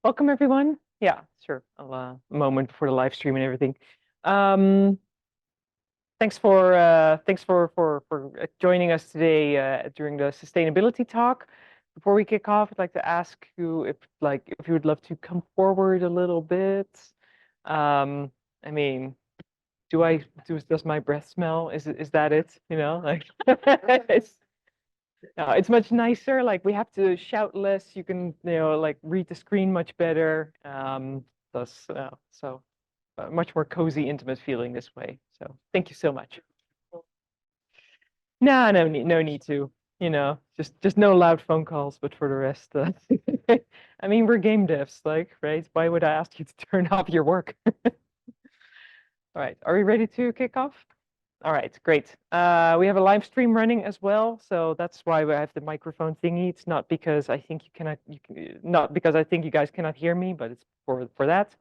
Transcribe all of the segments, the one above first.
Welcome everyone. Yeah, sure. A moment before the live stream and everything. Um, thanks for joining us today during the sustainability talk. Before we kick off, I'd like to ask you if you would love to come forward a little bit. I mean, does my breath smell? Is that it? You know, like it's no, it's much nicer. Like we have to shout less. You can, like read the screen much better. Thus, so much more cozy, intimate feeling this way. So thank you so much. No, no need to. Just no loud phone calls. But for the rest, I mean, we're game devs, like, right? Why would I ask you to turn off your work? All right, are we ready to kick off? All right, great. We have a live stream running as well, so that's why we have the microphone thingy. It's not because I think not because I think you guys cannot hear me, but it's for that.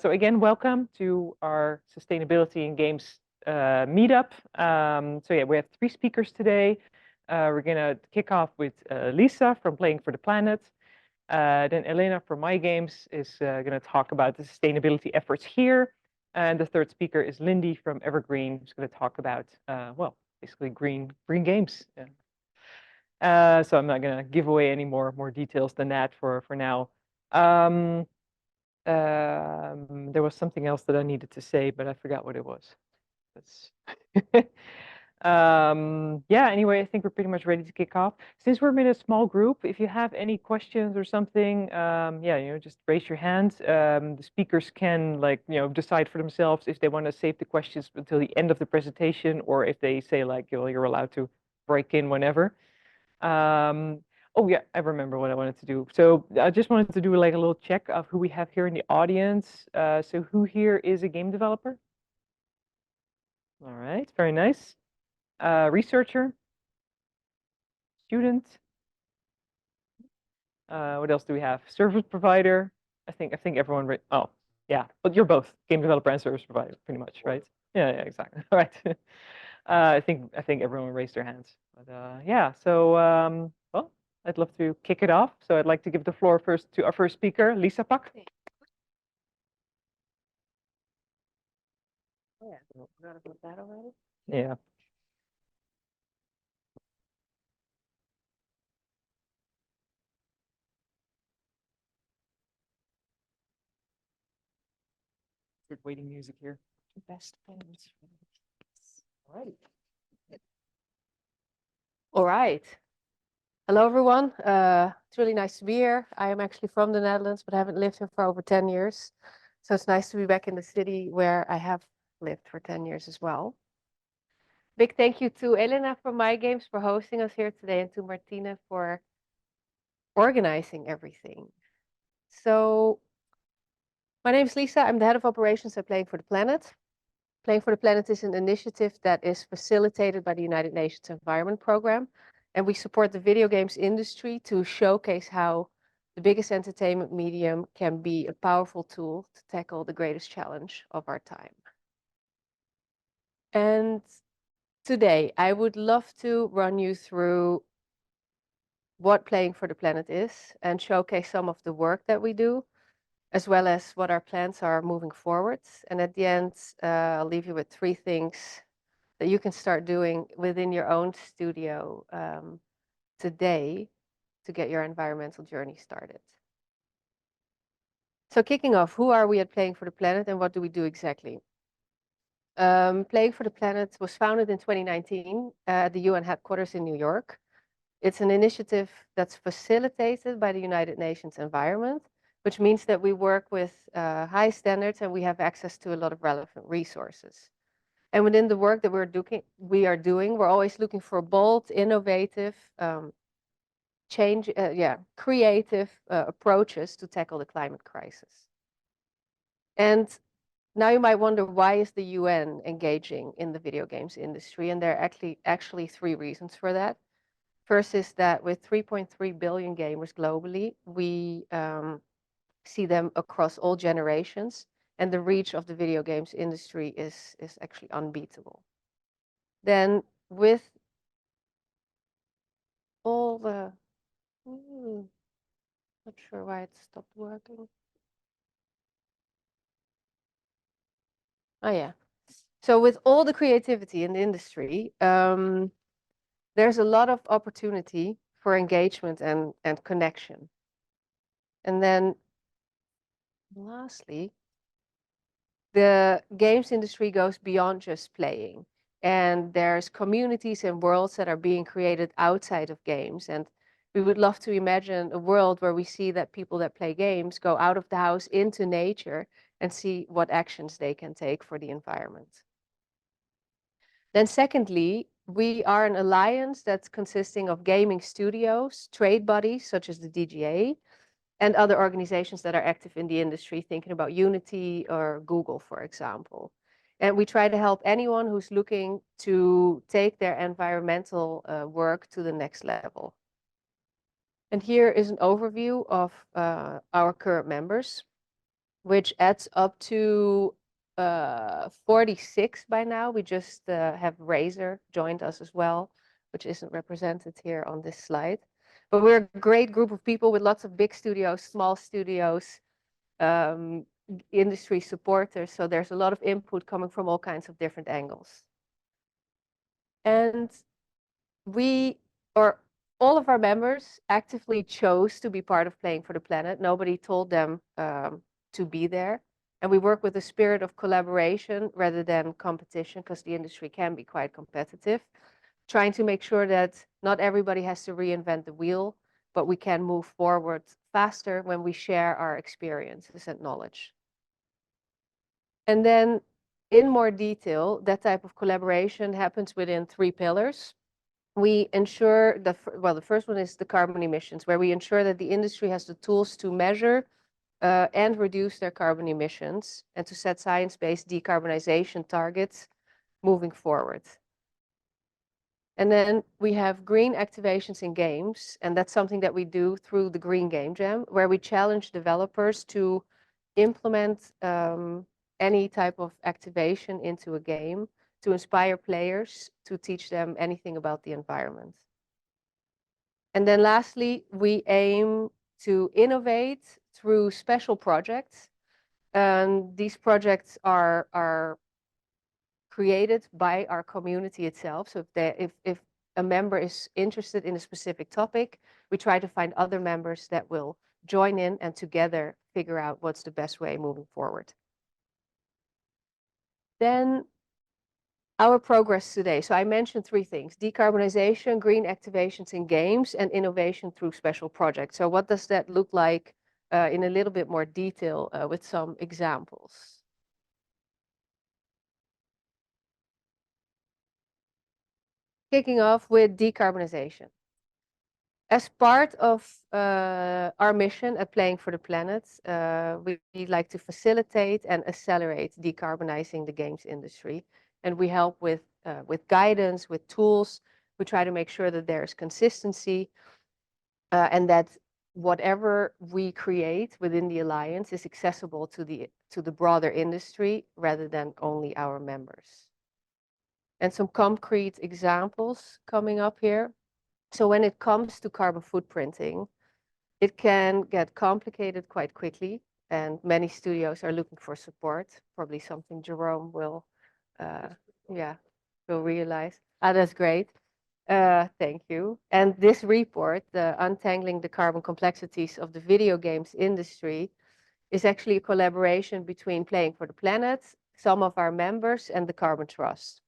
So again, welcome to our sustainability in games meetup. So yeah, we have 3 speakers today. We're gonna kick off with Lisa from Playing for the Planet. Then Elena from My.GAMES is gonna talk about the sustainability efforts here. And the third speaker is Lindy from Evergreen, who's going to talk about, well, basically green games. So I'm not going to give away any more details than that for now. There was something else that I needed to say, but I forgot what it was. That's yeah, anyway, I think we're pretty much ready to kick off. Since we're in a small group, if you have any questions or something, yeah, just raise your hand. The speakers can decide for themselves if they want to save the questions until the end of the presentation, or if they say you're allowed to break in whenever. Oh yeah, I remember what I wanted to do. So I just wanted to do like a little check of who we have here in the audience. So who here is a game developer? All right, very nice. Researcher, student. What else do we have? Service provider. I think everyone. Oh, yeah, but you're both game developer and service provider, pretty much, right? Yeah, exactly. All right. I think everyone raised their hands. But yeah, so well, I'd love to kick it off. So I'd like to give the floor first to our first speaker, Lisa Pak. Oh, yeah, I forgot about that already. Yeah. Good waiting music here. Best friends. All right. All right. Hello, everyone. It's really nice to be here. I am actually from the Netherlands, but I haven't lived here for over 10 years. So it's nice to be back in the city where I have lived for 10 years as well. Big thank you to Elena from My.GAMES for hosting us here today and to Martina for organizing everything. So my name is Lisa. I'm the head of operations at Playing for the Planet. Playing for the Planet is an initiative that is facilitated by the United Nations Environment Programme. And we support the video games industry to showcase how the biggest entertainment medium can be a powerful tool to tackle the greatest challenge of our time. And today, I would love to run you through what Playing for the Planet is and showcase some of the work that we do, as well as what our plans are moving forward. And at the end, I'll leave you with 3 things that you can start doing within your own studio today to get your environmental journey started. So kicking off, who are we at Playing for the Planet and what do we do exactly? Playing for the Planet was founded in 2019 at the UN headquarters in New York. It's an initiative that's facilitated by the United Nations Environment, which means that we work with high standards and we have access to a lot of relevant resources. And within the work that we're doing, we're always looking for bold, innovative, creative approaches to tackle the climate crisis. And now you might wonder, why is the UN engaging in the video games industry? And there are actually 3 reasons for that. First is that with 3.3 billion gamers globally, we see them across all generations, and the reach of the video games industry is actually unbeatable. Then with all the Not sure why it stopped working. Oh yeah. So with all the creativity in the industry, there's a lot of opportunity for engagement and connection. And then lastly, the games industry goes beyond just playing. And there's communities and worlds that are being created outside of games. And we would love to imagine a world where we see that people that play games go out of the house into nature and see what actions they can take for the environment. Then secondly, we are an alliance that's consisting of gaming studios, trade bodies such as the DGA, and other organizations that are active in the industry, thinking about Unity or Google, for example. And we try to help anyone who's looking to take their environmental work to the next level. And here is an overview of our current members, which adds up to 46 by now. We just have Razer joined us as well, which isn't represented here on this slide. But we're a great group of people with lots of big studios, small studios, industry supporters. So there's a lot of input coming from all kinds of different angles. And we, or all of our members actively chose to be part of Playing for the Planet. Nobody told them to be there. And we work with a spirit of collaboration rather than competition, because the industry can be quite competitive, trying to make sure that not everybody has to reinvent the wheel, but we can move forward faster when we share our experiences and knowledge. And then in more detail, that type of collaboration happens within 3 pillars. We ensure the first one is the carbon emissions, where we ensure that the industry has the tools to measure and reduce their carbon emissions and to set science-based decarbonization targets moving forward. And then we have green activations in games, and that's something that we do through the Green Game Jam, where we challenge developers to implement any type of activation into a game to inspire players to teach them anything about the environment. And then lastly, we aim to innovate through special projects. And these projects are created by our community itself. So if a member is interested in a specific topic, we try to find other members that will join in and together figure out what's the best way moving forward. Then our progress today. So I mentioned 3 things: decarbonization, green activations in games, and innovation through special projects. So what does that look like in a little bit more detail with some examples? Kicking off with decarbonization. As part of our mission at Playing for the Planet, we like to facilitate and accelerate decarbonizing the games industry. And we help with guidance, with tools. We try to make sure that there's consistency and that whatever we create within the alliance is accessible to the broader industry rather than only our members. And some concrete examples coming up here. So when it comes to carbon footprinting, it can get complicated quite quickly, and many studios are looking for support. Probably something Jerome will, will realize. Ah, that's great. Thank you. And this report, the Untangling the Carbon Complexities of the Video Games Industry, is actually a collaboration between Playing for the Planet, some of our members, and the Carbon Trust.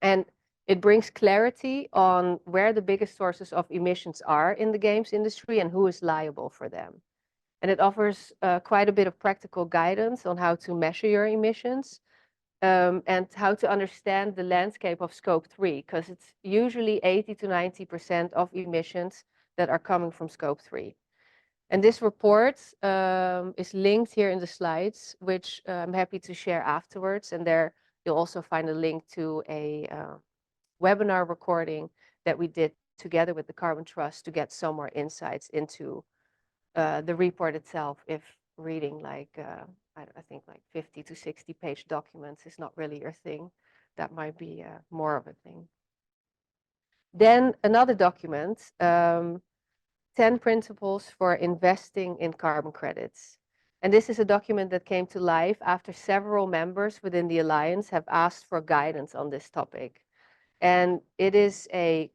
And it brings clarity on where the biggest sources of emissions are in the games industry and who is liable for them. And it offers quite a bit of practical guidance on how to measure your emissions and how to understand the landscape of scope 3, because it's usually 80 to 90% of emissions that are coming from scope 3. And this report is linked here in the slides, which I'm happy to share afterwards. And there you'll also find a link to a webinar recording that we did together with the Carbon Trust to get some more insights into the report itself. If reading like, I think like 50 to 60 page documents is not really your thing, that might be more of a thing. Then another document, 10 10 principles for investing in carbon credits. And this is a document that came to life after several members within the Alliance have asked for guidance on this topic. And it is a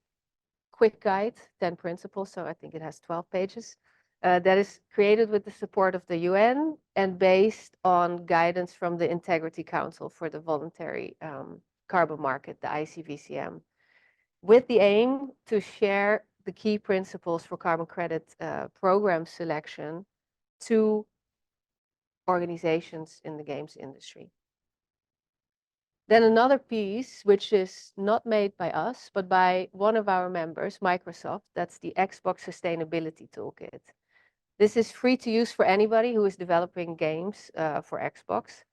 quick guide, 10 principles, so I think it has 12 pages, that is created with the support of the UN and based on guidance from the Integrity Council for the Voluntary Carbon Market, the ICVCM, with the aim to share the key principles for carbon credit program selection to organizations in the games industry. Then another piece, which is not made by us, but by one of our members, Microsoft, that's the Xbox Sustainability Toolkit. This is free to use for anybody who is developing games for Xbox.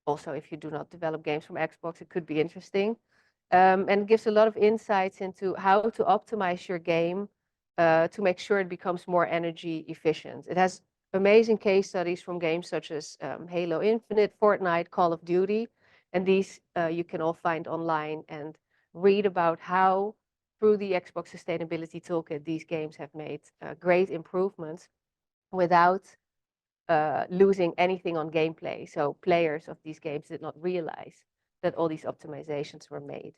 Also, if you do not develop games from Xbox, it could be interesting. And it gives a lot of insights into how to optimize your game to make sure it becomes more energy efficient. It has amazing case studies from games such as Halo Infinite, Fortnite, Call of Duty, and these you can all find online and read about how, through the Xbox Sustainability Toolkit, these games have made great improvements without losing anything on gameplay. So players of these games did not realize that all these optimizations were made.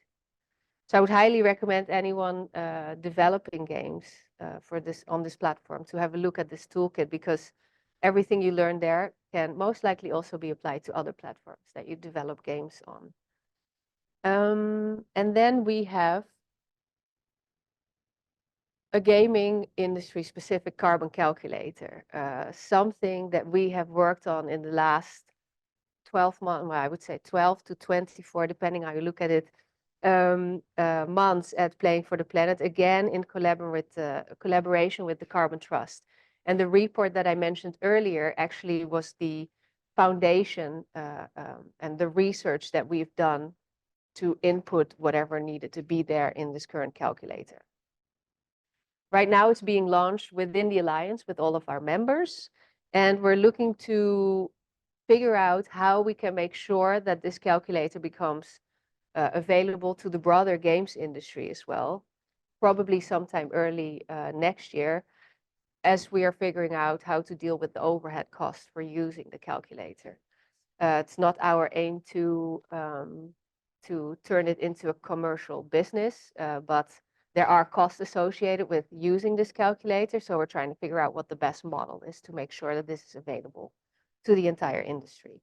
So I would highly recommend anyone developing games on this platform to have a look at this toolkit, because everything you learn there can most likely also be applied to other platforms that you develop games on. And then we have a gaming industry specific carbon calculator, something that we have worked on in the last 12 months, well, I would say 12 to 24, depending how you look at it, months at Playing for the Planet, again in collaboration with the Carbon Trust. And the report that I mentioned earlier actually was the foundation and the research that we've done to input whatever needed to be there in this current calculator. Right now it's being launched within the Alliance with all of our members, and we're looking to figure out how we can make sure that this calculator becomes available to the broader games industry as well, probably sometime early next year, as we are figuring out how to deal with the overhead costs for using the calculator. It's not our aim to turn it into a commercial business, but there are costs associated with using this calculator, so we're trying to figure out what the best model is to make sure that this is available to the entire industry.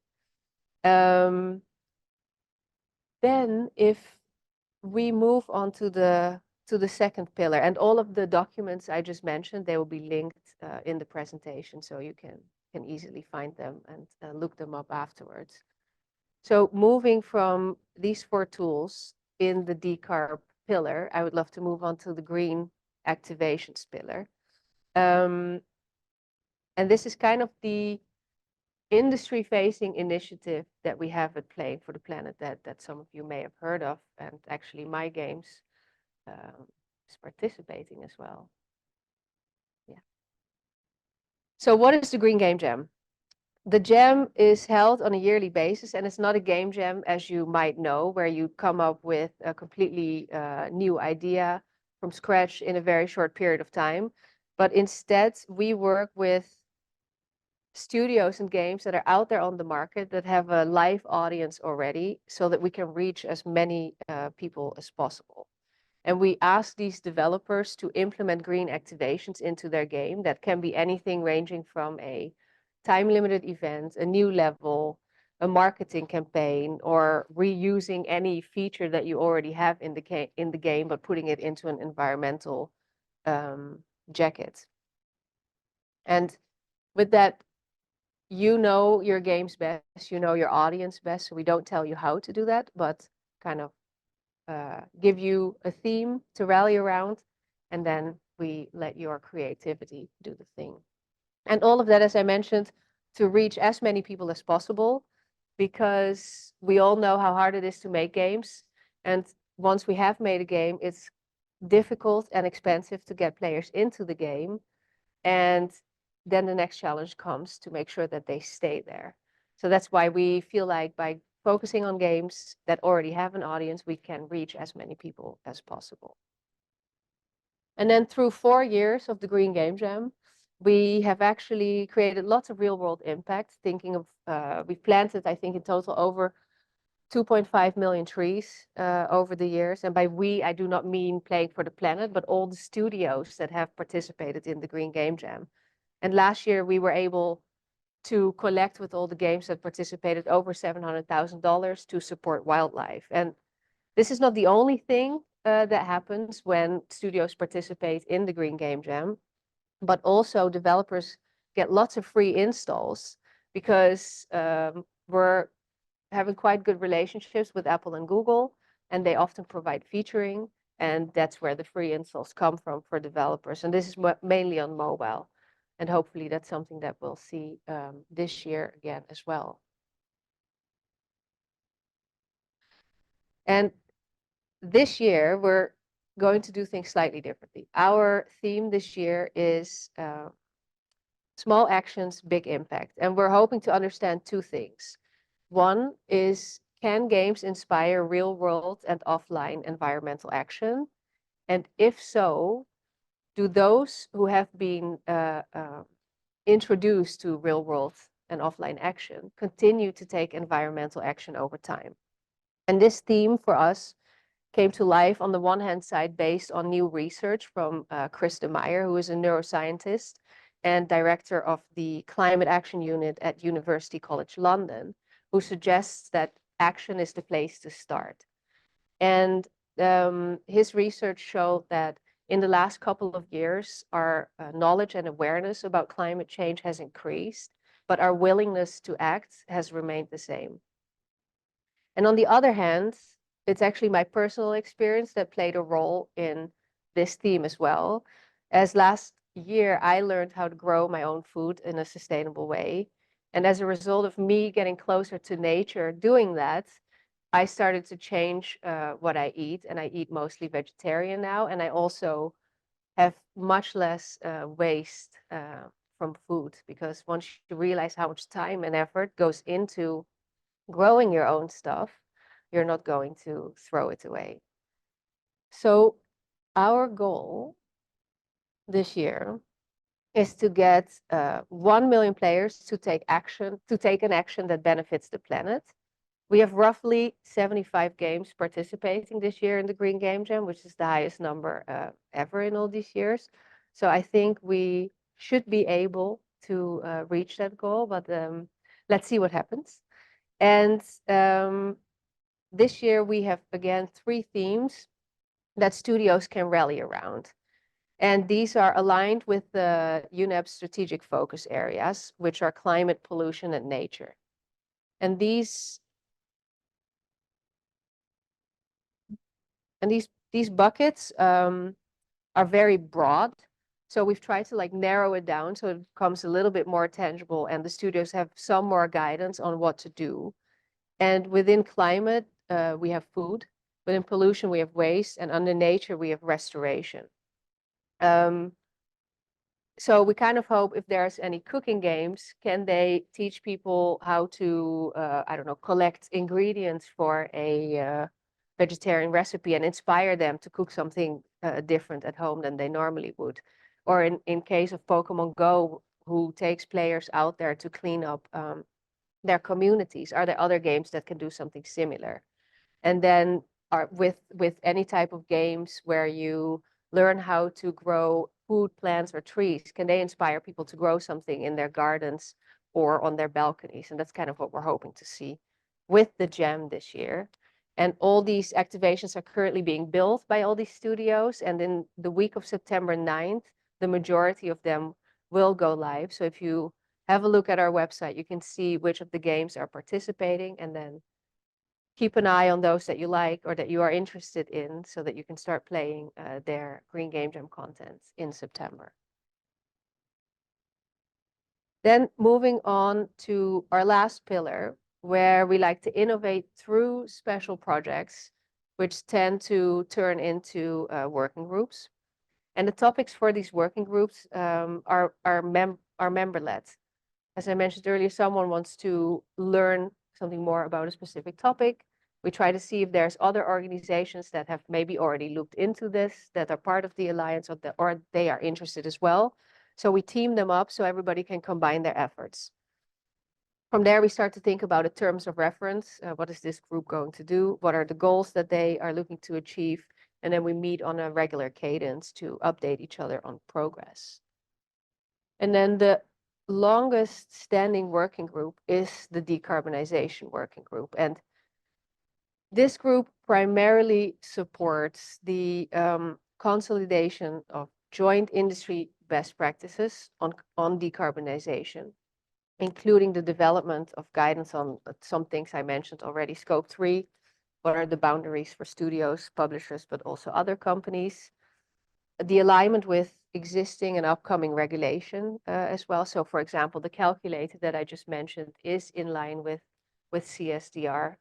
Then if we move on to the second pillar, and all of the documents I just mentioned, they will be linked in the presentation, so you can easily find them and look them up afterwards. So moving from these 4 tools in the decarb pillar, I would love to move on to the green activations pillar. And this is kind of the industry-facing initiative that we have at Playing for the Planet that some of you may have heard of, and actually MY.GAMES is participating as well. Yeah. So what is the Green Game Jam? The jam is held on a yearly basis, and it's not a game jam, as you might know, where you come up with a completely new idea from scratch in a very short period of time. But instead, we work with studios and games that are out there on the market that have a live audience already, so that we can reach as many people as possible. And we ask these developers to implement green activations into their game. That can be anything ranging from a time-limited event, a new level, a marketing campaign, or reusing any feature that you already have in the game, but putting it into an environmental jacket. And with that, you know your games best, you know your audience best, so we don't tell you how to do that, but kind of give you a theme to rally around, and then we let your creativity do the thing. And all of that, as I mentioned, to reach as many people as possible, because we all know how hard it is to make games. And once we have made a game, it's difficult and expensive to get players into the game. And then the next challenge comes to make sure that they stay there. So that's why we feel like by focusing on games that already have an audience, we can reach as many people as possible. And then through 4 years of the Green Game Jam, we have actually created lots of real world impact, thinking of, we've planted, I think in total over 2.5 million trees over the years. And by we, I do not mean playing for the planet, but all the studios that have participated in the Green Game Jam. And last year we were able to collect with all the games that participated over $700,000 to support wildlife. And this is not the only thing that happens when studios participate in the Green Game Jam, but also developers get lots of free installs because we're having quite good relationships with Apple and Google, and they often provide featuring, and that's where the free installs come from for developers. And this is mainly on mobile, and hopefully that's something that we'll see this year again as well. And this year, we're going to do things slightly differently. Our theme this year is small actions, big impact. And we're hoping to understand two things. One is, can games inspire real world and offline environmental action? And if so, do those who have been introduced to real world and offline action continue to take environmental action over time? And this theme for us came to life on the one hand side based on new research from Chris de Meyer, who is a neuroscientist and director of the Climate Action Unit at University College London, who suggests that action is the place to start. And his research showed that in the last couple of years, our knowledge and awareness about climate change has increased, but our willingness to act has remained the same. And on the other hand, it's actually my personal experience that played a role in this theme as well. As last year, I learned how to grow my own food in a sustainable way. And as a result of me getting closer to nature doing that, I started to change what I eat, and I eat mostly vegetarian now. And I also have much less waste from food, because once you realize how much time and effort goes into growing your own stuff, you're not going to throw it away. So our goal this year is to get 1 million players to take an action that benefits the planet. We have roughly 75 games participating this year in the Green Game Jam, which is the highest number ever in all these years. So I think we should be able to reach that goal, but let's see what happens. And this year we have, again, 3 themes that studios can rally around. And these are aligned with the UNEP's strategic focus areas, which are climate, pollution, and nature. And these buckets are very broad. So we've tried to narrow it down so it becomes a little bit more tangible, and the studios have some more guidance on what to do. And within climate, we have food. Within pollution, we have waste. And under nature, we have restoration. So we kind of hope if there's any cooking games, can they teach people how to, I don't know, collect ingredients for a vegetarian recipe and inspire them to cook something different at home than they normally would. Or in case of Pokemon Go, who takes players out there to clean up their communities, are there other games that can do something similar? And then with any type of games where you learn how to grow food, plants, or trees, can they inspire people to grow something in their gardens or on their balconies? And that's kind of what we're hoping to see with the Jam this year. And all these activations are currently being built by all these studios. And in the week of September 9th, the majority of them will go live. So if you have a look at our website, you can see which of the games are participating, and then keep an eye on those that you like or that you are interested in so that you can start playing their Green Game Jam content in September. Then moving on to our last pillar, where we like to innovate through special projects, which tend to turn into working groups. And the topics for these working groups are member-led. As I mentioned earlier, someone wants to learn something more about a specific topic, We try to see if there's other organizations that have maybe already looked into this, that are part of the alliance, or they are interested as well. So we team them up so everybody can combine their efforts. From there, we start to think about the terms of reference. What is this group going to do? What are the goals that they are looking to achieve? And then we meet on a regular cadence to update each other on progress. And then the longest standing working group is the decarbonization working group. And this group primarily supports the consolidation of joint industry best practices on decarbonization, including the development of guidance on some things I mentioned already. Scope 3, what are the boundaries for studios, publishers, but also other companies. The alignment with existing and upcoming regulation as well. So for example, the calculator that I just mentioned is in line with CSDR.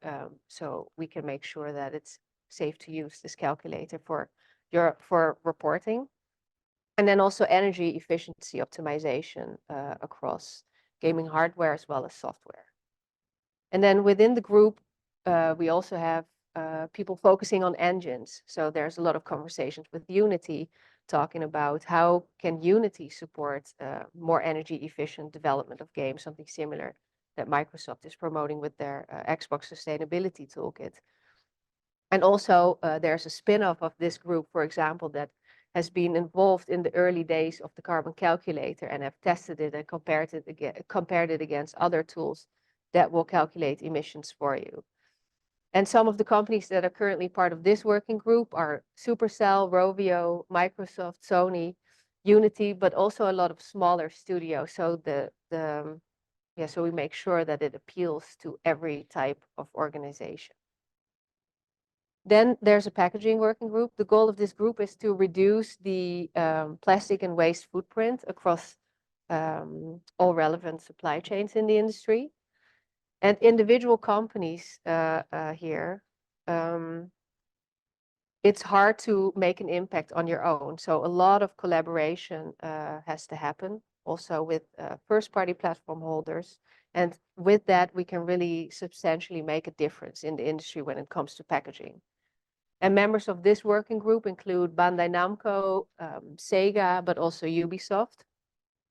So we can make sure that it's safe to use this calculator for reporting. And then also energy efficiency optimization across gaming hardware as well as software. And then within the group, we also have people focusing on engines. So there's a lot of conversations with Unity talking about how can Unity support more energy efficient development of games, something similar that Microsoft is promoting with their Xbox Sustainability Toolkit. And also there's a spin-off of this group, for example, that has been involved in the early days of the carbon calculator and have tested it and compared it against other tools that will calculate emissions for you. And some of the companies that are currently part of this working group are Supercell, Rovio, Microsoft, Sony, Unity, but also a lot of smaller studios. So so we make sure that it appeals to every type of organization. Then there's a packaging working group. The goal of this group is to reduce the plastic and waste footprint across all relevant supply chains in the industry. And individual companies here, it's hard to make an impact on your own. So a lot of collaboration has to happen also with first-party platform holders. And with that, we can really substantially make a difference in the industry when it comes to packaging. And members of this working group include Bandai Namco, Sega, but also Ubisoft.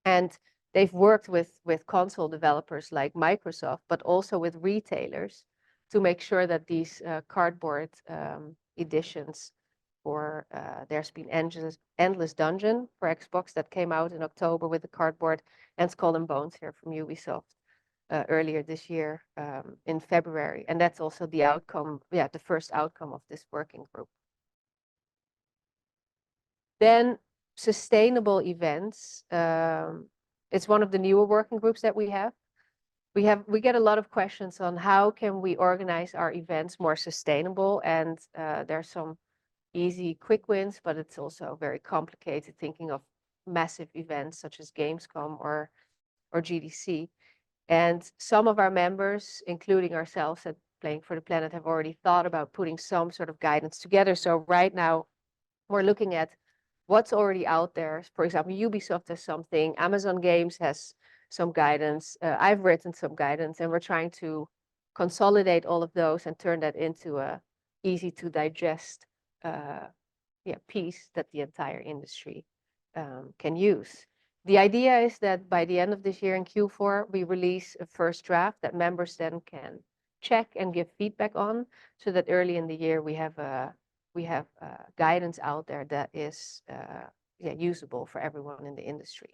And they've worked with console developers like Microsoft, but also with retailers to make sure that these cardboard editions for, there's been Endless Dungeon for Xbox that came out in October with the cardboard, and Skull and Bones here from Ubisoft earlier this year in February. And that's also the outcome, the first outcome of this working group. Then sustainable events. It's one of the newer working groups that we have. We get a lot of questions on how can we organize our events more sustainable, and there's some easy quick wins, but it's also very complicated thinking of massive events such as Gamescom or GDC. And some of our members, including ourselves at Playing for the Planet, have already thought about putting some sort of guidance together. So right now we're looking at what's already out there. For example, Ubisoft has something, Amazon Games has some guidance. I've written some guidance, and we're trying to consolidate all of those and turn that into a easy to digest piece that the entire industry can use. The idea is that by the end of this year in Q4, we release a first draft that members then can check and give feedback on, so that early in the year we have guidance out there that is usable for everyone in the industry.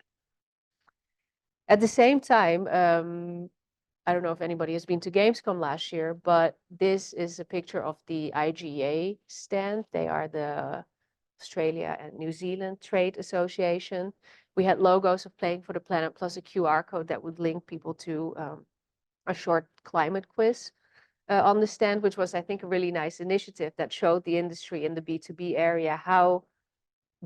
At the same time, I don't know if anybody has been to Gamescom last year, but this is a picture of the IGA stand. They are the Australia and New Zealand Trade Association. We had logos of Playing for the Planet plus a QR code that would link people to a short climate quiz on the stand, which was, I think, a really nice initiative that showed the industry in the B2B area how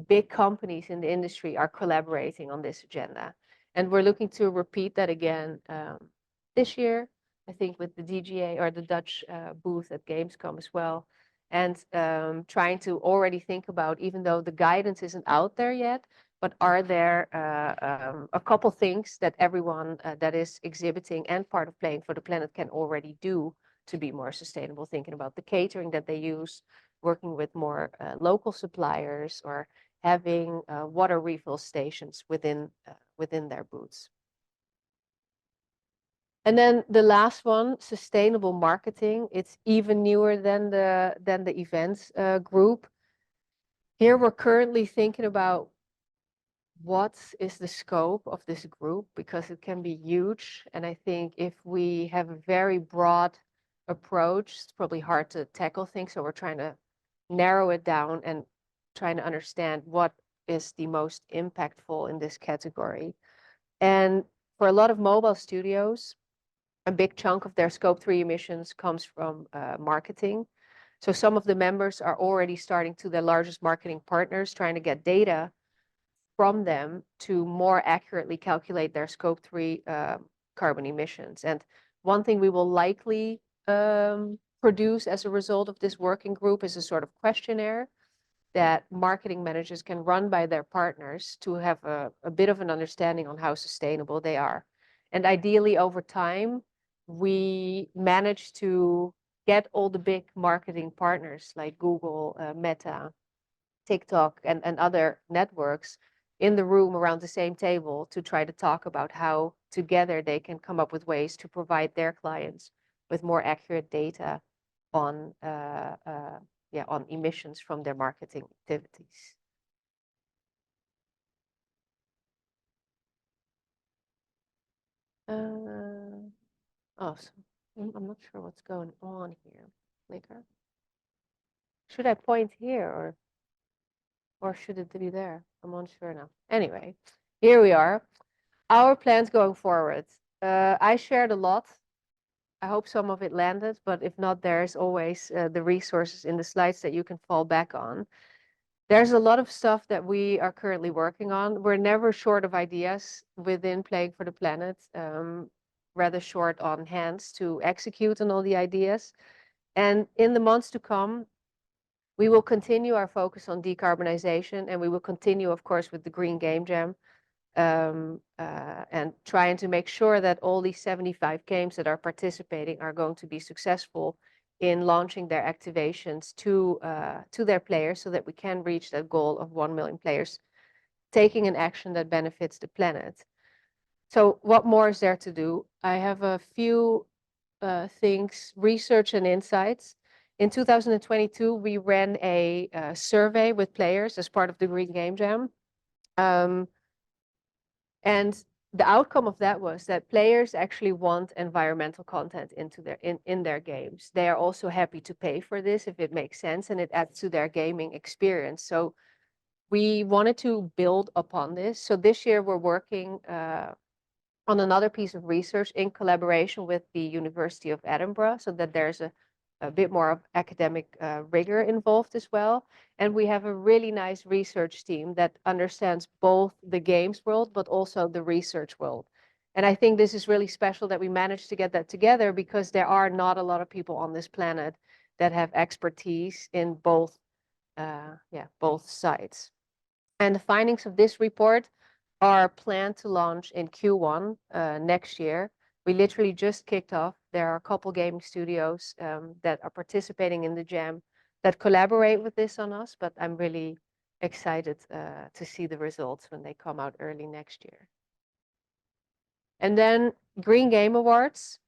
big companies in the industry are collaborating on this agenda. And we're looking to repeat that again this year, I think with the DGA or the Dutch booth at Gamescom as well. And trying to already think about, even though the guidance isn't out there yet, but are there a couple things that everyone that is exhibiting and part of Playing for the Planet can already do to be more sustainable, thinking about the catering that they use, working with more local suppliers, or having water refill stations within their booths. And then the last one, sustainable marketing. It's even newer than the events group. Here we're currently thinking about what is the scope of this group, because it can be huge. And I think if we have a very broad approach, it's probably hard to tackle things. So we're trying to narrow it down and trying to understand what is the most impactful in this category. And for a lot of mobile studios, a big chunk of their scope 3 emissions comes from marketing. So some of the members are already starting to their largest marketing partners, trying to get data from them to more accurately calculate their scope 3 carbon emissions. And one thing we will likely produce as a result of this working group is a sort of questionnaire that marketing managers can run by their partners to have a bit of an understanding on how sustainable they are. And ideally, over time, we manage to get all the big marketing partners like Google, Meta, TikTok, and other networks in the room around the same table to try to talk about how together they can come up with ways to provide their clients with more accurate data on on emissions from their marketing activities. Oh, so I'm not sure what's going on here. Clicker. Should I point here or should it be there? I'm unsure now. Anyway, here we are. Our plans going forward. I shared a lot. I hope some of it landed, but if not, there's always the resources in the slides that you can fall back on. There's a lot of stuff that we are currently working on. We're never short of ideas within Playing for the Planet, rather short on hands to execute on all the ideas. And in the months to come, we will continue our focus on decarbonization, and we will continue, of course, with the Green Game Jam, and trying to make sure that all these 75 games that are participating are going to be successful in launching their activations to their players, so that we can reach that goal of 1 million players taking an action that benefits the planet. So what more is there to do? I have a few things, research and insights. In 2022, we ran a survey with players as part of the Green Game Jam. And the outcome of that was that players actually want environmental content into in their games. They are also happy to pay for this if it makes sense and it adds to their gaming experience. So we wanted to build upon this. So this year we're working on another piece of research in collaboration with the University of Edinburgh, so that there's a bit more of academic rigor involved as well. And we have a really nice research team that understands both the games world, but also the research world. And I think this is really special that we managed to get that together, because there are not a lot of people on this planet that have expertise in both sides. And the findings of this report are planned to launch in Q1 next year. We literally just kicked off. There are a couple gaming studios that are participating in the jam that collaborate with this on us, but I'm really excited to see the results when they come out early next year. And then Green Game Awards.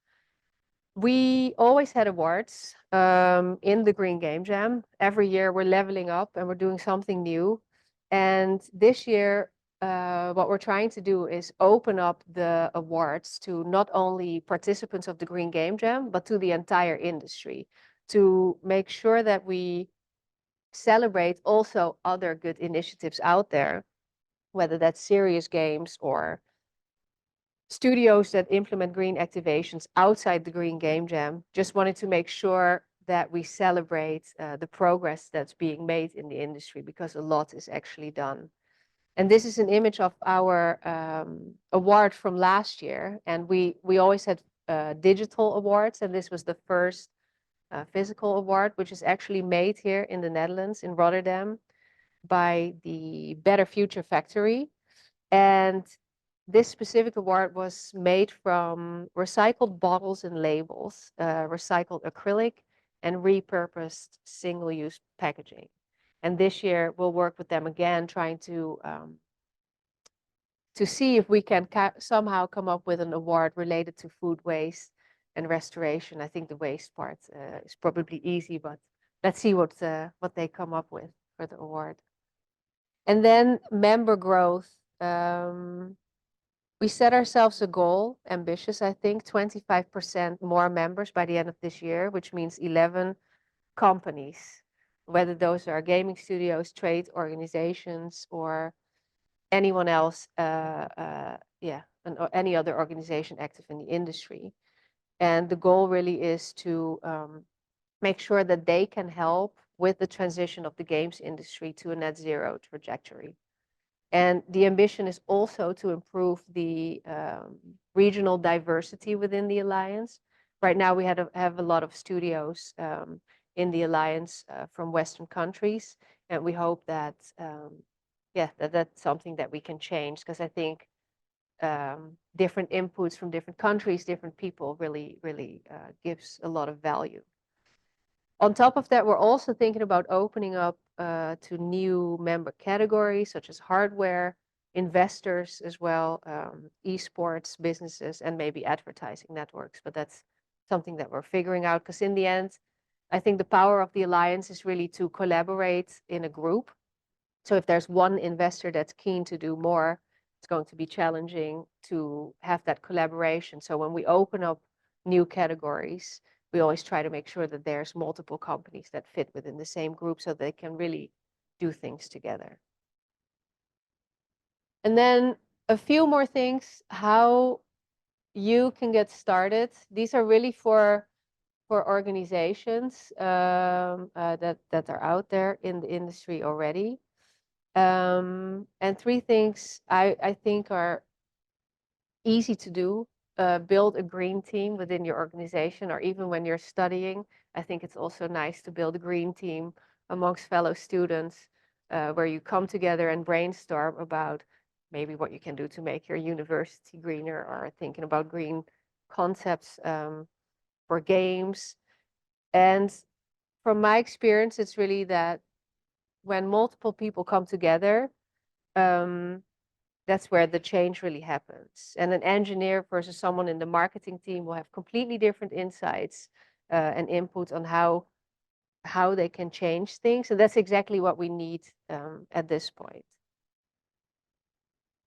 We always had awards in the Green Game Jam. Every year we're leveling up and we're doing something new. And this year, what we're trying to do is open up the awards to not only participants of the Green Game Jam, but to the entire industry, to make sure that we celebrate also other good initiatives out there, whether that's serious games or studios that implement green activations outside the Green Game Jam. Just wanted to make sure that we celebrate the progress that's being made in the industry, because a lot is actually done. And this is an image of our award from last year. And we always had digital awards, and this was the first physical award, which is actually made here in the Netherlands, in Rotterdam, by the Better Future Factory. And this specific award was made from recycled bottles and labels, recycled acrylic, and repurposed single-use packaging. And this year we'll work with them again, trying to see if we can somehow come up with an award related to food waste and restoration. I think the waste part is probably easy, but let's see what they come up with for the award. And then member growth. We set ourselves a goal, ambitious, I think, 25% more members by the end of this year, which means 11 companies, whether those are gaming studios, trade organizations, or anyone else, or any other organization active in the industry. And the goal really is to make sure that they can help with the transition of the games industry to a net zero trajectory. And the ambition is also to improve the regional diversity within the alliance. Right now, we have a lot of studios in the alliance from Western countries, and we hope that that's something that we can change, because I think different inputs from different countries, different people really gives a lot of value. On top of that, we're also thinking about opening up to new member categories, such as hardware, investors as well, esports, businesses, and maybe advertising networks. But that's something that we're figuring out, because in the end, I think the power of the alliance is really to collaborate in a group. So if there's one investor that's keen to do more, it's going to be challenging to have that collaboration. So when we open up new categories, we always try to make sure that there's multiple companies that fit within the same group so they can really do things together. And then a few more things, how you can get started. These are really for organizations that are out there in the industry already. And 3 things I think are easy to do. Build a green team within your organization, or even when you're studying. I think it's also nice to build a green team amongst fellow students, where you come together and brainstorm about maybe what you can do to make your university greener, or thinking about green concepts for games. And from my experience, it's really that when multiple people come together, that's where the change really happens. And an engineer versus someone in the marketing team will have completely different insights and input on how they can change things. And that's exactly what we need at this point.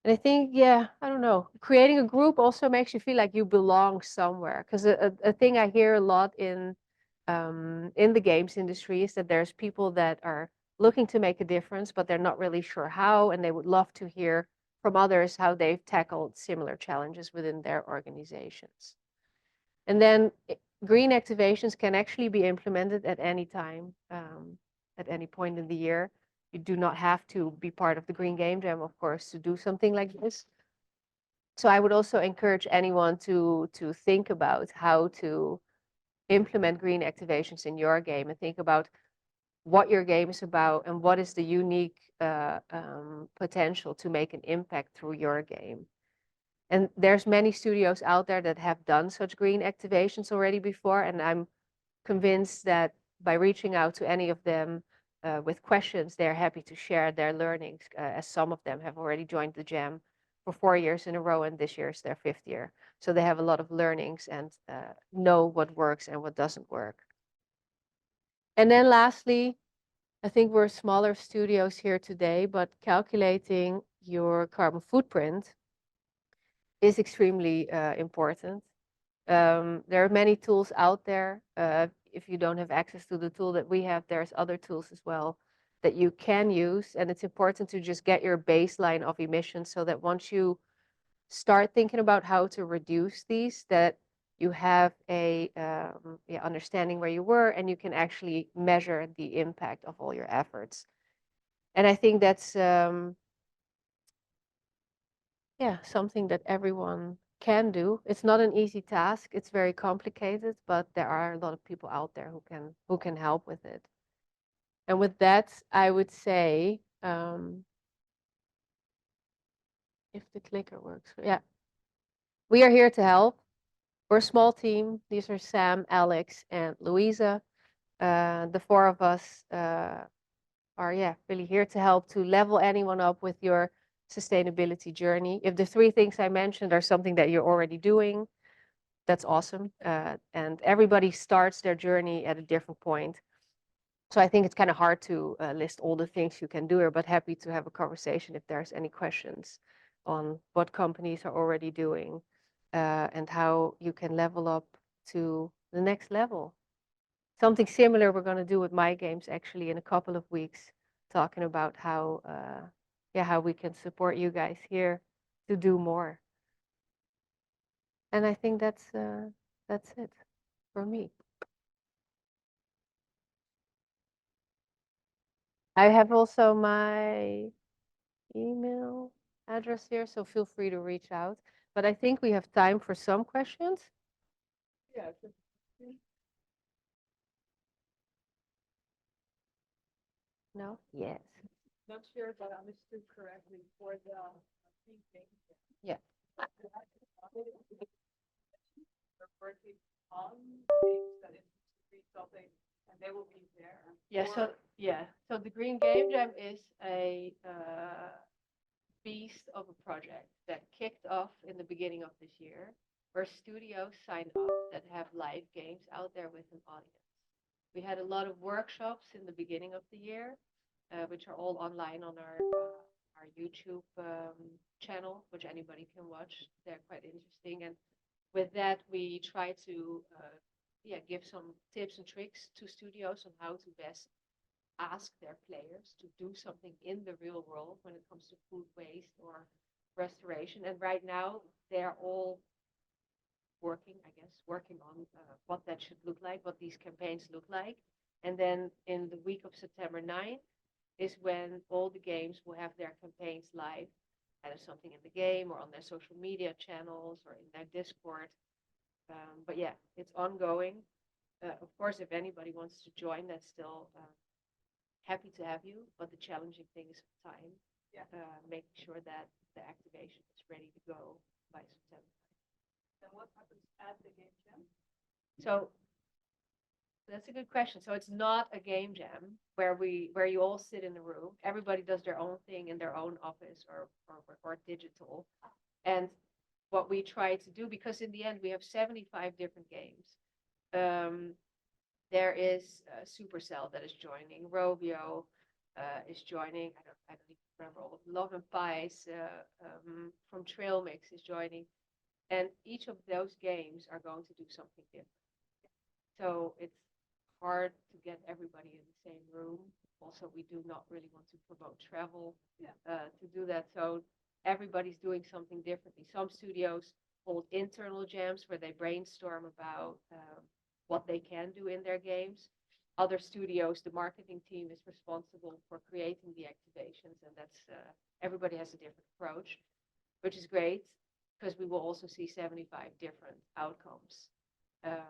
And I think, I don't know, creating a group also makes you feel like you belong somewhere. Because a thing I hear a lot in the games industry is that there's people that are looking to make a difference, but they're not really sure how, and they would love to hear from others how they've tackled similar challenges within their organizations. And then green activations can actually be implemented at any time, at any point in the year. You do not have to be part of the Green Game Jam, of course, to do something like this. So I would also encourage anyone to think about how to implement green activations in your game, and think about what your game is about and what is the unique potential to make an impact through your game. And there's many studios out there that have done such green activations already before, and I'm convinced that by reaching out to any of them with questions, they're happy to share their learnings, as some of them have already joined the jam for 4 years in a row, and this year is their 5th year. So they have a lot of learnings and know what works and what doesn't work. And then lastly, I think we're smaller studios here today, but calculating your carbon footprint is extremely important. There are many tools out there. If you don't have access to the tool that we have, there's other tools as well that you can use. And it's important to just get your baseline of emissions, so that once you start thinking about how to reduce these, that you have a understanding where you were, and you can actually measure the impact of all your efforts. And I think that's something that everyone can do. It's not an easy task. It's very complicated, but there are a lot of people out there who can help with it. And with that, I would say, if the clicker works. Yeah. We are here to help. We're a small team. These are Sam, Alex, and Louisa. The four of us are, really here to help to level anyone up with your sustainability journey. If the three things I mentioned are something that you're already doing, that's awesome. And everybody starts their journey at a different point. So I think it's kind of hard to list all the things you can do here, but happy to have a conversation if there's any questions on what companies are already doing and how you can level up to the next level. Something similar we're going to do with MY.GAMES actually in a couple of weeks, talking about how we can support you guys here to do more. And I think that's it for me. I have also my email address here, so feel free to reach out. But I think we have time for some questions. Yeah. No? Yes. Not sure if I understood correctly for the three things. Yeah. We're working on things that is something, and they will be there. So the Green Game Jam is a beast of a project that kicked off in the beginning of this year, where studios sign up that have live games out there with an audience. We had a lot of workshops in the beginning of the year, which are all online on our YouTube channel, which anybody can watch. They're quite interesting. And with that, we try to give some tips and tricks to studios on how to best ask their players to do something in the real world when it comes to food waste or restoration. And right now, they're all working on what that should look like, what these campaigns look like. And then in the week of September 9th is when all the games will have their campaigns live, either something in the game or on their social media channels or in their Discord. But yeah, it's ongoing. Of course, if anybody wants to join, that's still happy to have you. But the challenging thing is time. Yeah. Making sure that the activation is ready to go by September. And what happens at the game jam? So that's a good question. So it's not a game jam where you all sit in a room. Everybody does their own thing in their own office or digital. And what we try to do, because in the end we have 75 different games. There is Supercell that is joining. Rovio is joining. I don't even remember all of Love and Pies from Trail Mix is joining. And each of those games are going to do something different. So it's hard to get everybody in the same room. Also, we do not really want to promote travel to do that. So everybody's doing something differently. Some studios hold internal jams where they brainstorm about what they can do in their games. Other studios, the marketing team is responsible for creating the activations, and that's everybody has a different approach, which is great because we will also see 75 different outcomes, and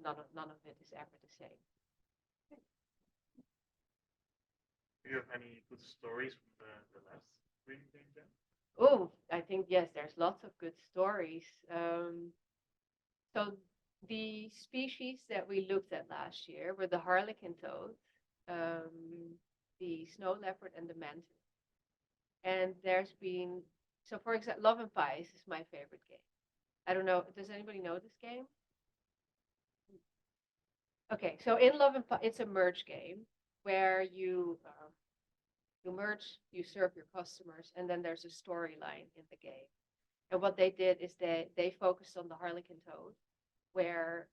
none of it is ever the same. Do you have any good stories from the last Green Game Jam? Oh, I think yes, there's lots of good stories. So the species that we looked at last year were the harlequin toad, the snow leopard, and the mantis. And there's been, so for example, Love and Pies is my favorite game. I don't know, does anybody know this game? Okay, so in Love and Pies, it's a merge game where you merge, you serve your customers, and then there's a storyline in the game. And what they did is they focused on the harlequin toad, where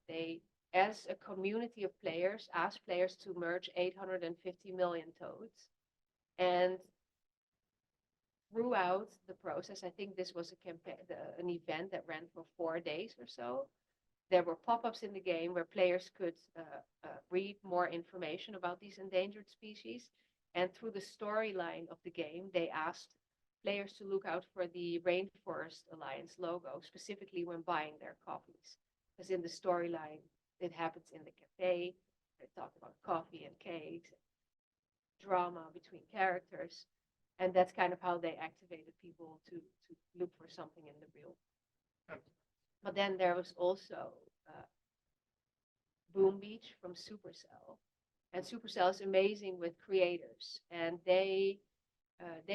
they, as a community of players, asked players to merge 850 million toads. And throughout the process, I think this was a campaign, an event that ran for 4 days or so. There were pop-ups in the game where players could read more information about these endangered species. And through the storyline of the game, they asked players to look out for the Rainforest Alliance logo, specifically when buying their coffees. Because in the storyline, it happens in the cafe. They talk about coffee and cakes, drama between characters. And that's kind of how they activated people to look for something in the real. But then there was also Boom Beach from Supercell. And Supercell is amazing with creators. And they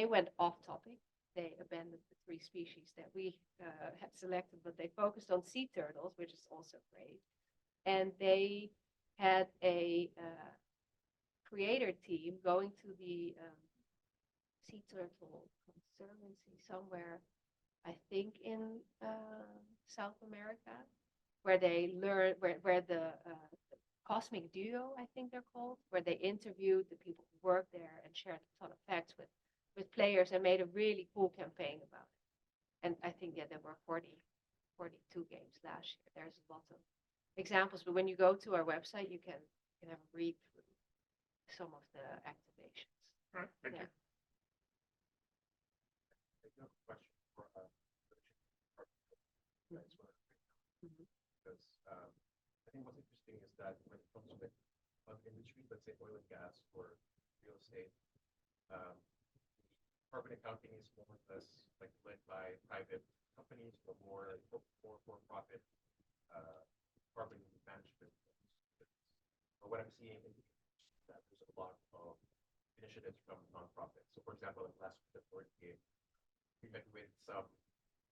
went off topic. They abandoned the 3 species that we had selected, but they focused on sea turtles, which is also great. And they had a creator team going to the sea turtle conservancy somewhere, I think in South America, where they learned where the Cosmic Duo, I think they're called, where they interviewed the people who work there and shared a ton of facts with players and made a really cool campaign about it. And I think there were 42 games last year. There's a lot of examples, but when you go to our website, you can have a read through some of the activations. All right, thank you. I have a question for because I think what's interesting is that when it comes to the industry, let's say oil and gas or real estate, carbon accounting is more or less like led by private companies or more for-profit carbon management. But what I'm seeing is that there's a lot of initiatives from nonprofits. So, for example, in last week at Board Game, we met with some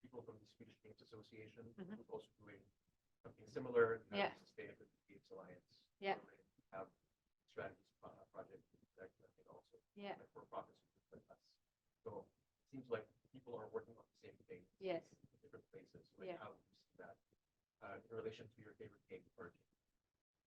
people from the Swedish Games Association who's also doing something similar. Yeah. Sustainability Games Alliance. Yeah. Have strategies project that I think also. Yeah. Like for profits like us. So it seems like people are working on the same thing. Yes. In different places. Like how do you see that in relation to your favorite game or game?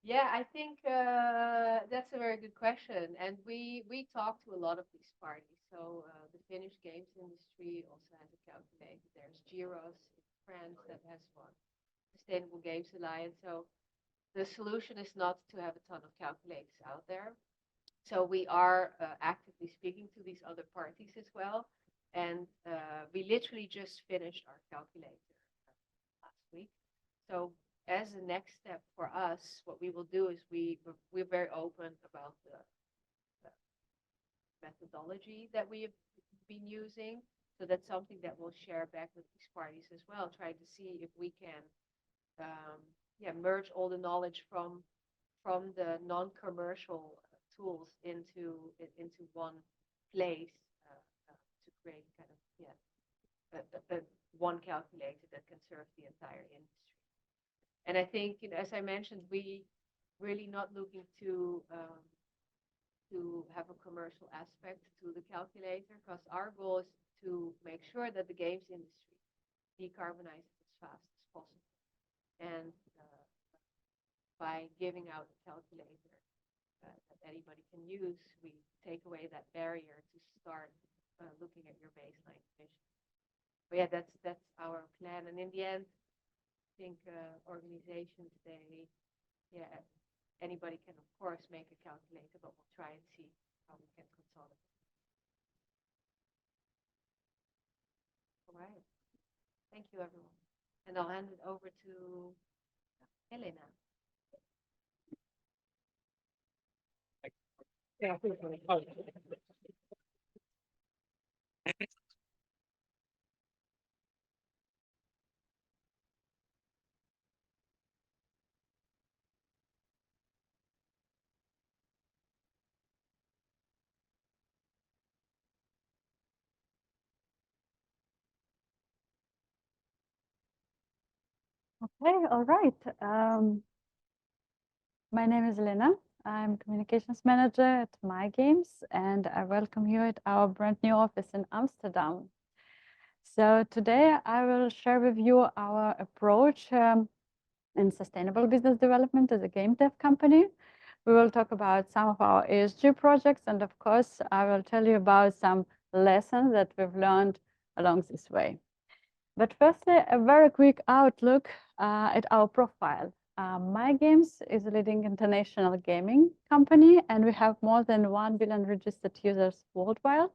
Yeah, I think that's a very good question. And we talk to a lot of these parties. So the Finnish games industry also has a calculator. There's Giros in France that has one. Sustainable Games Alliance. So the solution is not to have a ton of calculators out there. So we are actively speaking to these other parties as well. And we literally just finished our calculator last week. So as a next step for us, what we will do is we're very open about the methodology that we have been using. So that's something that we'll share back with these parties as well, trying to see if we can merge all the knowledge from the non-commercial tools into one place to create kind of one calculator that can serve the entire industry. And I think, as I mentioned, we really not looking to have a commercial aspect to the calculator, because our goal is to make sure that the games industry decarbonizes as fast as possible. And by giving out a calculator that anybody can use, we take away that barrier to start looking at your baseline emissions. But yeah, that's our plan. And in the end, I think organizations, anybody can of course make a calculator, but we'll try and see how we can consolidate. All right. Thank you, everyone. And I'll hand it over to Elena. Yeah. Okay, all right. My name is Lena. I'm communications manager at MY.GAMES, and I welcome you at our brand new office in Amsterdam. So today I will share with you our approach in sustainable business development as a game dev company. We will talk about some of our ESG projects, and of course, I will tell you about some lessons that we've learned along this way. But firstly, a very quick outlook at our profile. MY.GAMES is a leading international gaming company, and we have more than 1 billion registered users worldwide.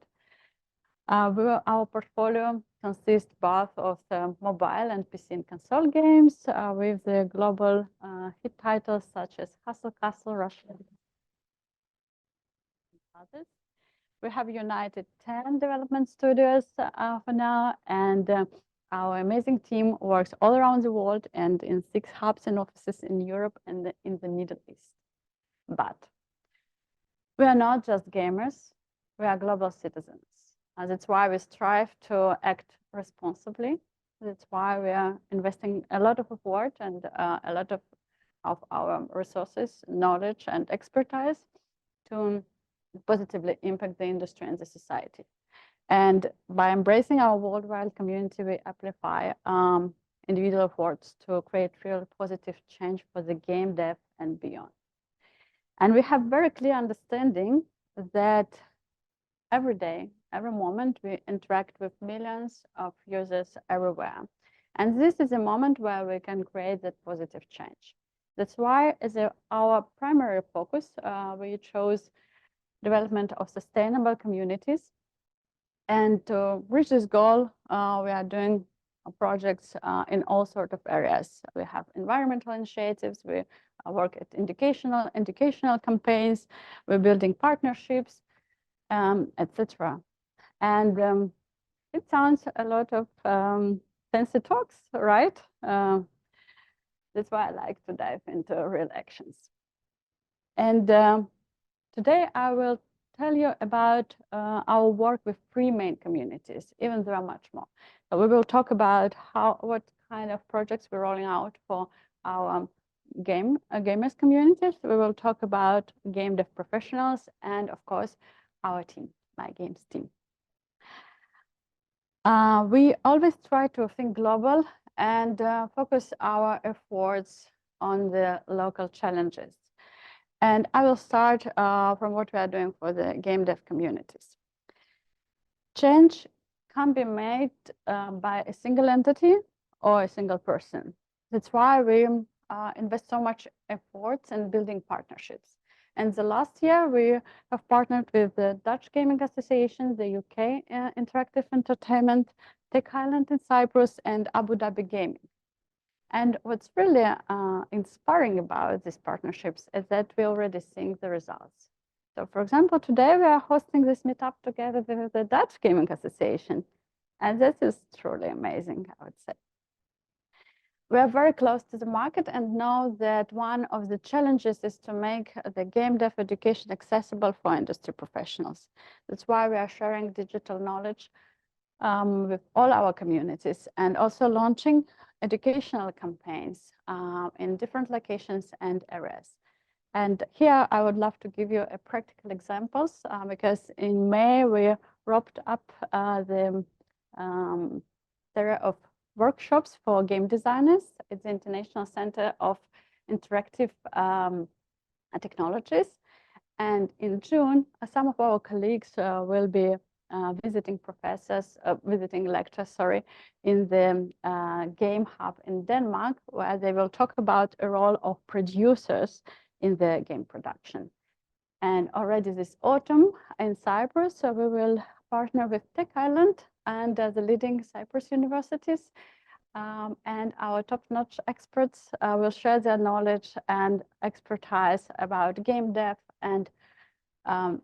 Our portfolio consists both of the mobile and PC and console games with the global hit titles such as Hustle Castle, Russia, and others. We have united 10 development studios for now, and our amazing team works all around the world and in 6 hubs and offices in Europe and in the Middle East. But we are not just gamers, we are global citizens. And that's why we strive to act responsibly. That's why we are investing a lot of effort and a lot of our resources, knowledge, and expertise to positively impact the industry and the society. And by embracing our worldwide community, we amplify individual efforts to create real positive change for the game dev and beyond. And we have very clear understanding that every day, every moment, we interact with millions of users everywhere. And this is a moment where we can create that positive change. That's why, as our primary focus, we chose development of sustainable communities. And to reach this goal, we are doing projects in all sorts of areas. We have environmental initiatives, we work at educational campaigns, we're building partnerships, etc. And it sounds a lot of fancy talks, right? That's why I like to dive into real actions. And today I will tell you about our work with 3 main communities, even there are much more. So we will talk about what kind of projects we're rolling out for our gamers communities. We will talk about game dev professionals and, of course, our team, MY.GAMES team. We always try to think global and focus our efforts on the local challenges. And I will start from what we are doing for the game dev communities. Change can be made by a single entity or a single person. That's why we invest so much efforts in building partnerships. And the last year, we have partnered with the Dutch Gaming Association, the UK Interactive Entertainment, Tech Island in Cyprus, and Abu Dhabi Gaming. And what's really inspiring about these partnerships is that we're already seeing the results. So, for example, today we are hosting this meetup together with the Dutch Gaming Association. And this is truly amazing, I would say. We are very close to the market and know that one of the challenges is to make the game dev education accessible for industry professionals. That's why we are sharing digital knowledge with all our communities and also launching educational campaigns in different locations and areas. And here I would love to give you a practical examples because in May we wrapped up the area of workshops for game designers. It's the International Center of Interactive Technologies. And in June, some of our colleagues will be visiting lectures, in the Game Hub in Denmark, where they will talk about a role of producers in the game production. And already this autumn in Cyprus, so we will partner with Tech Island and the leading Cyprus universities. And our top-notch experts will share their knowledge and expertise about game dev and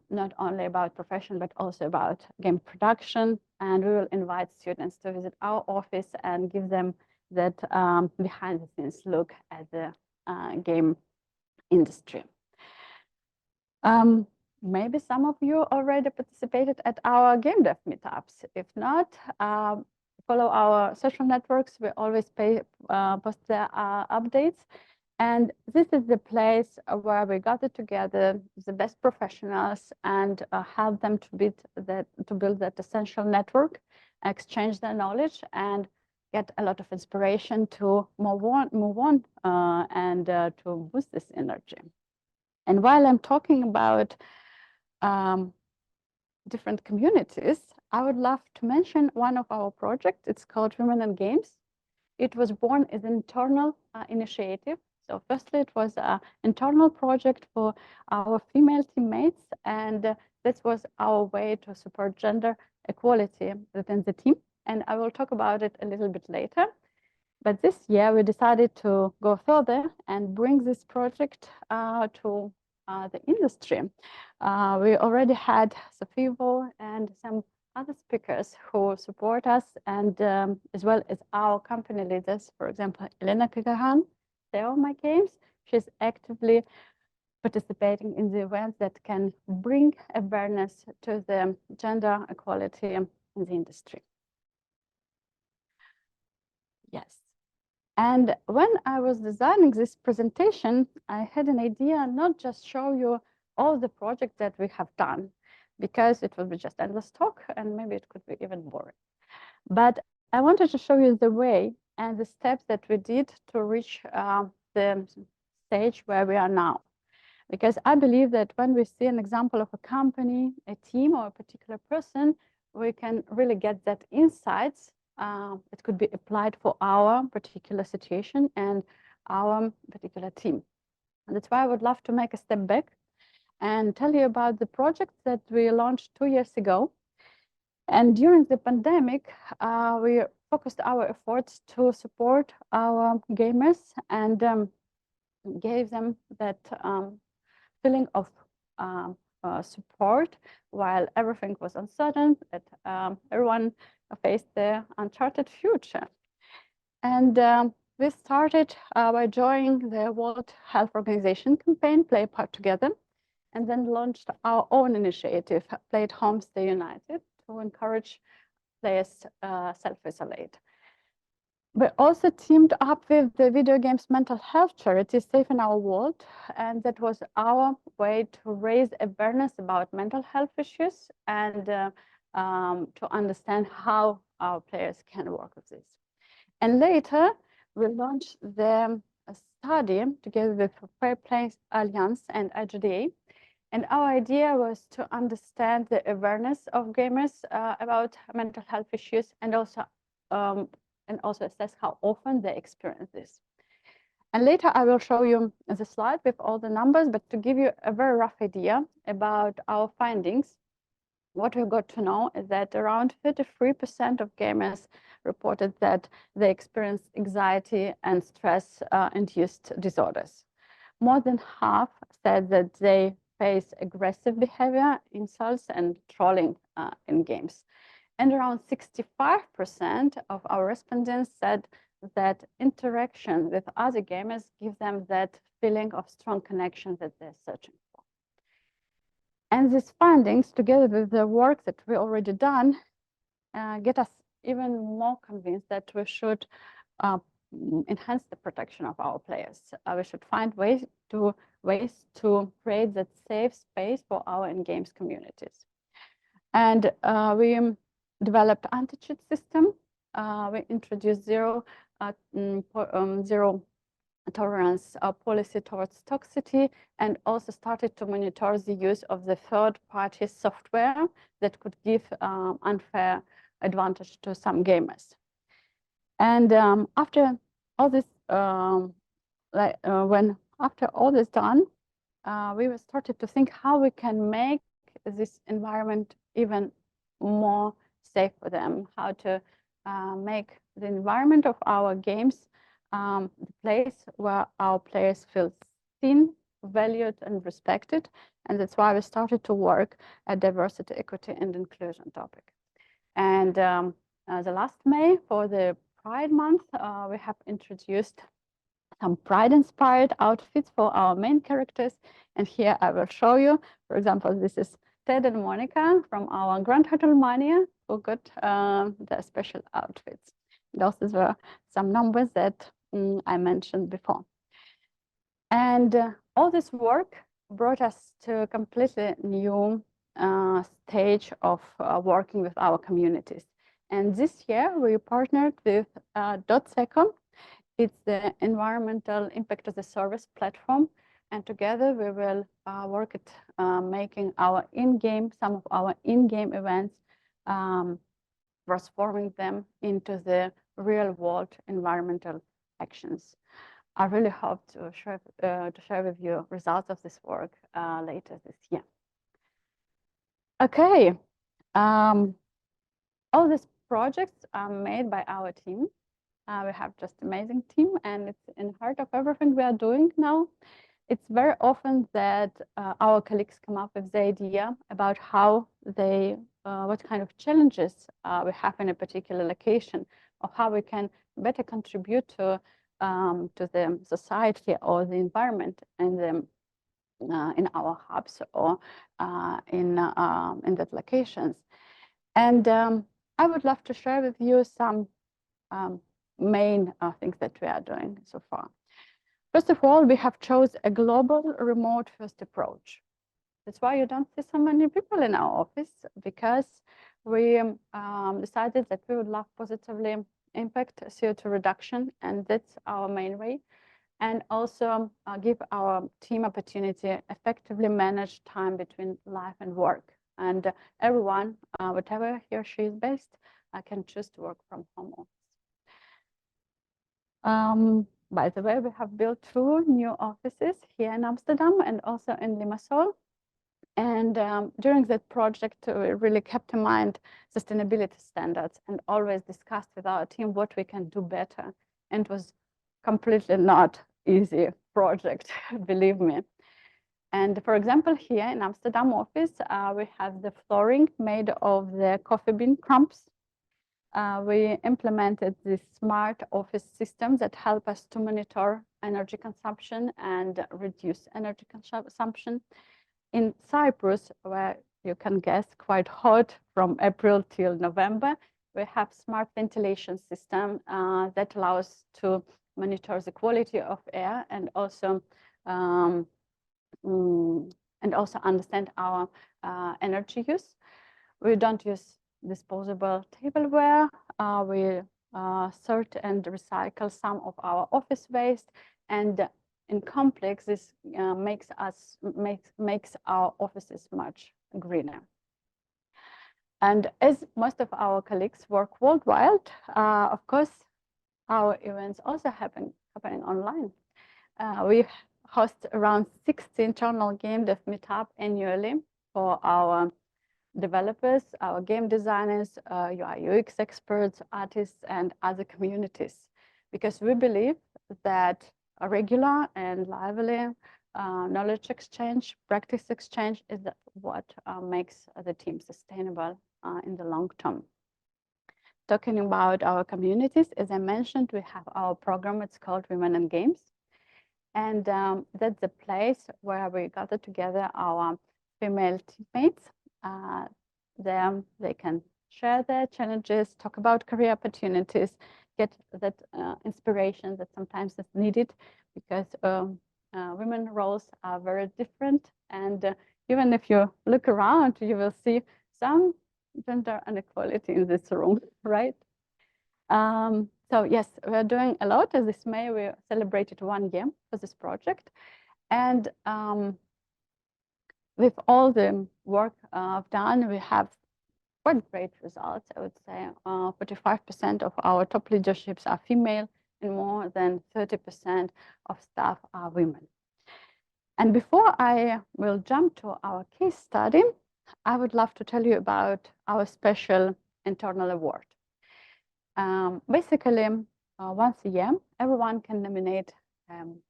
not only about profession, but also about game production. And we will invite students to visit our office and give them that behind-the-scenes look at the game industry. Maybe some of you already participated at our game dev meetups. If not, follow our social networks. We always post the updates. And this is the place where we gather together the best professionals and help them to build that essential network, exchange their knowledge, and get a lot of inspiration to move on and to boost this energy. And while I'm talking about different communities, I would love to mention one of our projects. It's called Women in Games. It was born as an internal initiative. So firstly, it was an internal project for our female teammates, and this was our way to support gender equality within the team. And I will talk about it a little bit later. But this year, we decided to go further and bring this project to the industry. We already had Sofivo and some other speakers who support us, and as well as our company leaders. For example, Elena Kagahan, CEO of MY.GAMES. She's actively participating in the events that can bring awareness to the gender equality in the industry. Yes. And when I was designing this presentation, I had an idea not just show you all the projects that we have done, because it would be just endless talk and maybe it could be even boring. But I wanted to show you the way and the steps that we did to reach the stage where we are now. Because I believe that when we see an example of a company, a team, or a particular person, we can really get that insights. It could be applied for our particular situation and our particular team. And that's why I would love to make a step back and tell you about the project that we launched 2 years ago. And during the pandemic, we focused our efforts to support our gamers and gave them that feeling of support while everything was uncertain, that everyone faced the uncharted future. And we started by joining the World Health Organization campaign, Play Part Together, and then launched our own initiative, Play at Home, Stay United, to encourage players self-isolate. We also teamed up with the video games mental health charity Safe in Our World, and that was our way to raise awareness about mental health issues and to understand how our players can work with this. And later, we launched the study together with Fair Play Alliance and DGA. And our idea was to understand the awareness of gamers about mental health issues and also assess how often they experience this. And later I will show you the slide with all the numbers, but to give you a very rough idea about our findings, what we got to know is that around 33% of gamers reported that they experienced anxiety and stress-induced disorders. More than half said that they face aggressive behavior, insults, and trolling in games. And around 65% of our respondents said that interaction with other gamers give them that feeling of strong connection that they're searching for. And these findings, together with the work that we already done, get us even more convinced that we should enhance the protection of our players. We should find ways to create that safe space for our in-games communities. And we developed anti-cheat system. We introduced zero tolerance policy towards toxicity, and also started to monitor the use of the third-party software that could give unfair advantage to some gamers. And after all this, after all this done, we started to think how we can make this environment even more safe for them, how to make the environment of our games the place where our players feel seen, valued, and respected. And that's why we started to work at diversity, equity, and inclusion topic. And the last May, for the Pride Month, we have introduced some Pride-inspired outfits for our main characters. And here I will show you, for example, this is Ted and Monica from our Grand Hotel Mania, who got the special outfits. Those were some numbers that I mentioned before. And all this work brought us to a completely new stage of working with our communities. And this year we partnered with .secom. It's the environmental impact as a service platform. And together we will work at making our some of our in-game events, transforming them into the real world environmental actions. I really hope to share with you results of this work later this year. Okay, all these projects are made by our team. We have just amazing team, and it's in the heart of everything we are doing now. it's very often that our colleagues come up with the idea about how they, what kind of challenges we have in a particular location, or how we can better contribute to the society or the environment and in our hubs or in that locations. And I would love to share with you some main things that we are doing so far. First of all, we have chosen a global remote first approach. That's why you don't see so many people in our office, because we decided that we would love positively impact CO2 reduction, and that's our main way. And also give our team opportunity effectively manage time between life and work. And everyone, whatever he or she is based, can choose to work from home office. By the way, we have built 2 new offices here in Amsterdam and also in Limassol. And during that project, we really kept in mind sustainability standards and always discussed with our team what we can do better. And it was completely not easy project, believe me. And for example, here in Amsterdam office, we have the flooring made of the coffee bean crumbs. We implemented this smart office system that help us to monitor energy consumption and reduce energy consumption. In Cyprus, where you can guess quite hot from April till November, we have smart ventilation system that allows to monitor the quality of air and also understand our energy use. We don't use disposable tableware. We sort and recycle some of our office waste, and in complex, this makes our offices much greener. And as most of our colleagues work worldwide, of course, our events also happening online. We host around 60 internal game dev meetup annually for our developers, our game designers, UI UX experts, artists, and other communities, because we believe that a regular and lively knowledge exchange, practice exchange is what makes the team sustainable in the long term. Talking about our communities, as I mentioned, we have our program, it's called Women in Games. And that's the place where we gather together our female teammates. There they can share their challenges, talk about career opportunities, get that inspiration that sometimes is needed, because women roles are very different. And even if you look around, you will see some gender inequality in this room, right? So yes, we're doing a lot. As this May, we celebrated 1 year for this project. And with all the work I've done, we have quite great results. I would say 45% of our top leaderships are female, and more than 30% of staff are women. And before I will jump to our case study, I would love to tell you about our special internal award. Basically, once a year, everyone can nominate an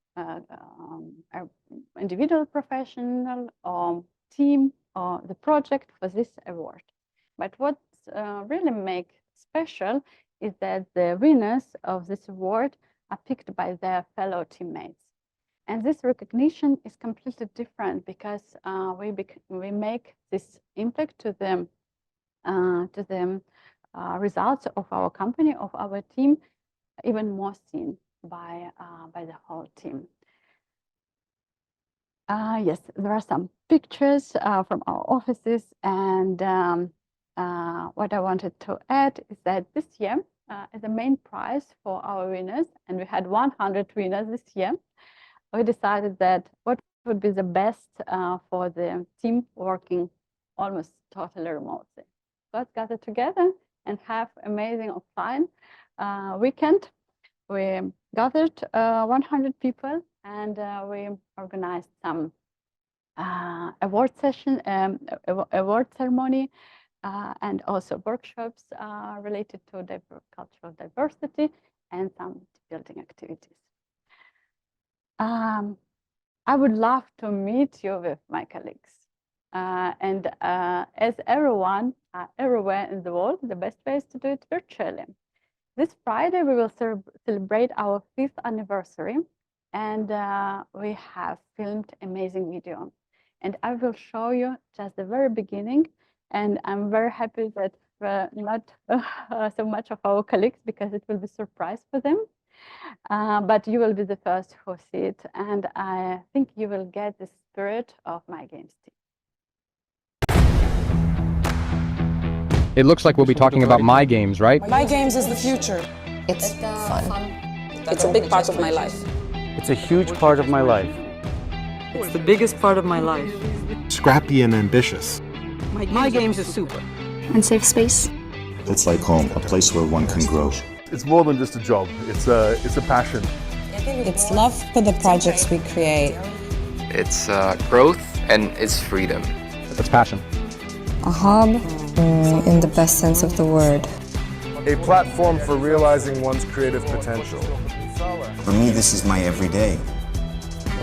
individual, professional, or team, or the project for this award. But what really makes special is that the winners of this award are picked by their fellow teammates. And this recognition is completely different, because we make this impact to the results of our company, of our team, even more seen by the whole team. Yes, there are some pictures from our offices, and what I wanted to add is that this year, as a main prize for our winners, and we had 100 winners this year, we decided that what would be the best for the team working almost totally remotely. Let's gather together and have amazing offline weekend. We gathered 100 people, and we organized some award session, award ceremony, and also workshops related to cultural diversity and some building activities. I would love to meet you with my colleagues. As everyone everywhere in the world, the best way is to do it virtually. This Friday, we will celebrate our 5th anniversary, and we have filmed amazing video. And I will show you just the very beginning, and I'm very happy that not so much of our colleagues, because it will be a surprise for them. But you will be the first who see it, and I think you will get the spirit of MY.GAMES team. It looks like we'll be talking about MY.GAMES, right? MY.GAMES is the future. It's fun. It's a big part of my life. It's a huge part of my life. It's the biggest part of my life. Scrappy and ambitious. MY.GAMES is super. And safe space. It's like home, a place where one can grow. It's more than just a job. It's a passion. It's love for the projects we create. It's growth and it's freedom. That's passion. A hub in the best sense of the word. A platform for realizing one's creative potential. For me, this is my everyday.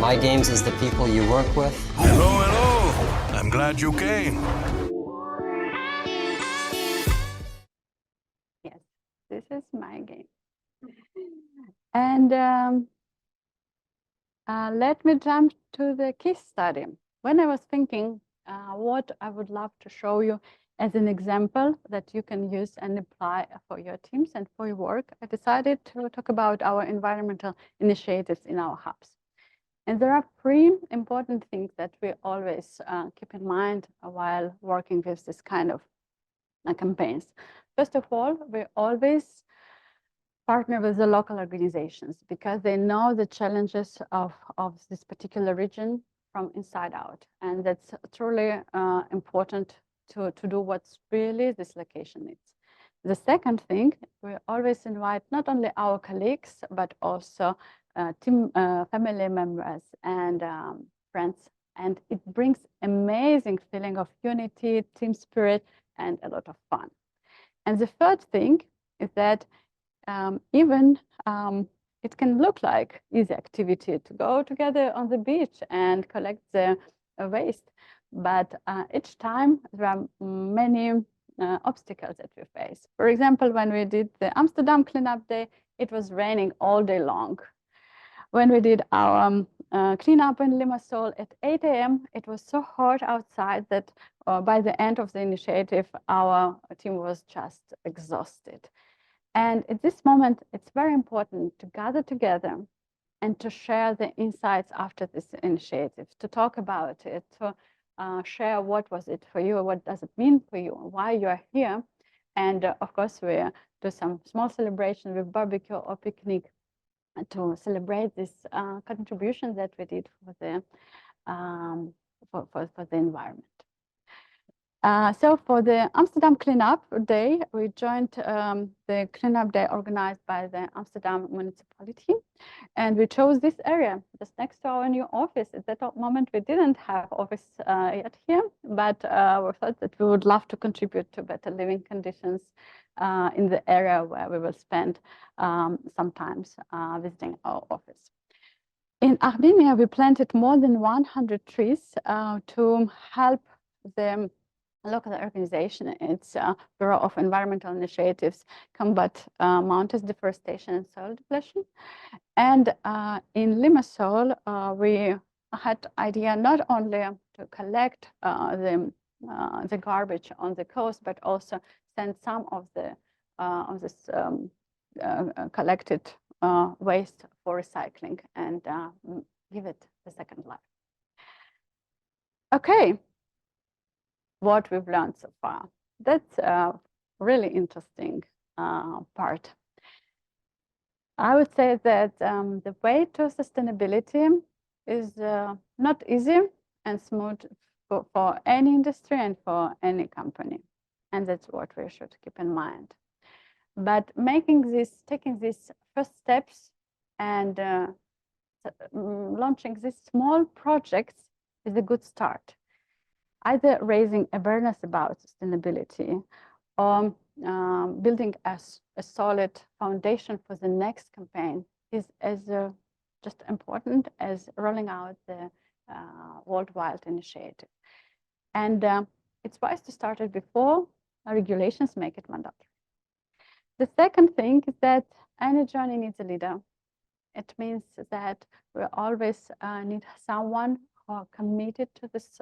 MY.GAMES is the people you work with. Hello, hello. I'm glad you came. Yes, this is MY.GAMES. And let me jump to the case study. When I was thinking what I would love to show you as an example that you can use and apply for your teams and for your work, I decided to talk about our environmental initiatives in our hubs. And there are 3 important things that we always keep in mind while working with this kind of campaigns. First of all, we always partner with the local organizations because they know the challenges of this particular region from inside out. And that's truly important to do what's really this location needs. The second thing, we always invite not only our colleagues, but also team family members and friends. And it brings amazing feeling of unity, team spirit, and a lot of fun. And the third thing is that even it can look like easy activity to go together on the beach and collect the waste. But each time there are many obstacles that we face. For example, when we did the Amsterdam cleanup day, it was raining all day long. When we did our cleanup in Limassol at 8 a.m., it was so hot outside that by the end of the initiative, our team was just exhausted. And at this moment, it's very important to gather together and to share the insights after this initiative, to talk about it, to share what was it for you, what does it mean for you, why you are here. And of course, we do some small celebration with barbecue or picnic to celebrate this contribution that we did for the environment. So for the Amsterdam cleanup day, we joined the cleanup day organized by the Amsterdam municipality, and we chose this area just next to our new office. At that moment, we didn't have office yet here, but we thought that we would love to contribute to better living conditions in the area where we will spend sometimes visiting our office. In Armenia, we planted more than 100 trees to help the local organization, its Bureau of Environmental Initiatives, combat mountains deforestation and soil depletion. And in Limassol, we had idea not only to collect the garbage on the coast, but also send some of this collected waste for recycling and give it a second life. Okay. What we've learned so far. That's a really interesting part. I would say that the way to sustainability is not easy and smooth for any industry and for any company. And that's what we should keep in mind. But taking these first steps and launching these small projects is a good start. Either raising awareness about sustainability or building a solid foundation for the next campaign is as just important as rolling out the worldwide initiative. And it's wise to start it before regulations make it mandatory. The second thing is that any journey needs a leader. It means that we always need someone who are committed to these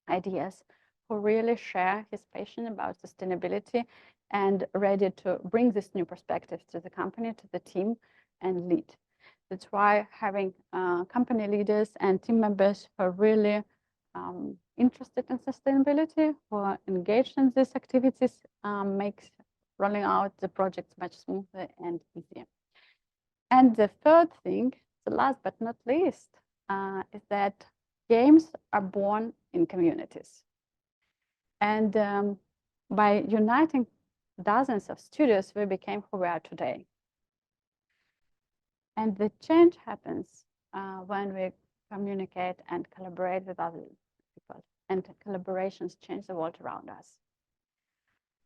ideas, who really share his passion about sustainability and ready to bring this new perspective to the company, to the team, and lead. That's why having company leaders and team members who are really interested in sustainability, who are engaged in these activities, makes rolling out the projects much smoother and easier. And the third thing, the last but not least, is that games are born in communities. And by uniting dozens of studios, we became who we are today. And the change happens when we communicate and collaborate with other people. And collaborations change the world around us.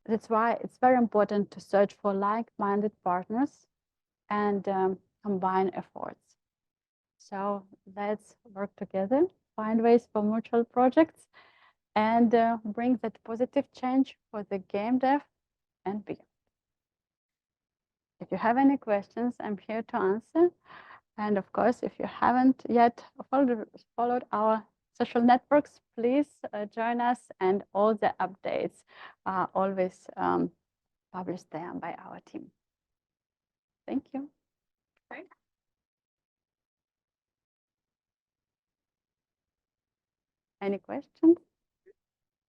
That's why it's very important to search for like-minded partners and combine efforts. So let's work together, find ways for mutual projects, and bring that positive change for the game dev and beyond. If you have any questions, I'm here to answer. And of course, if you haven't yet followed our social networks, please join us, and all the updates are always published there by our team. Thank you. Okay. Any questions?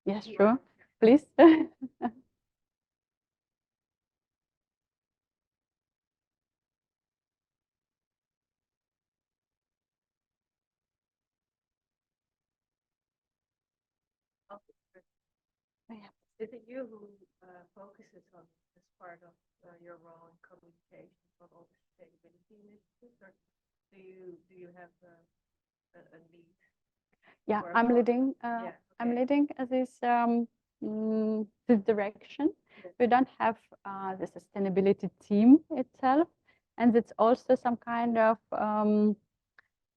Yes, sure. Please. Is it you who focuses on this part of your role in communication for all the sustainability initiatives, or do you have a lead? Yeah, I'm leading. I'm leading this direction. We don't have the sustainability team itself, and it's also some kind of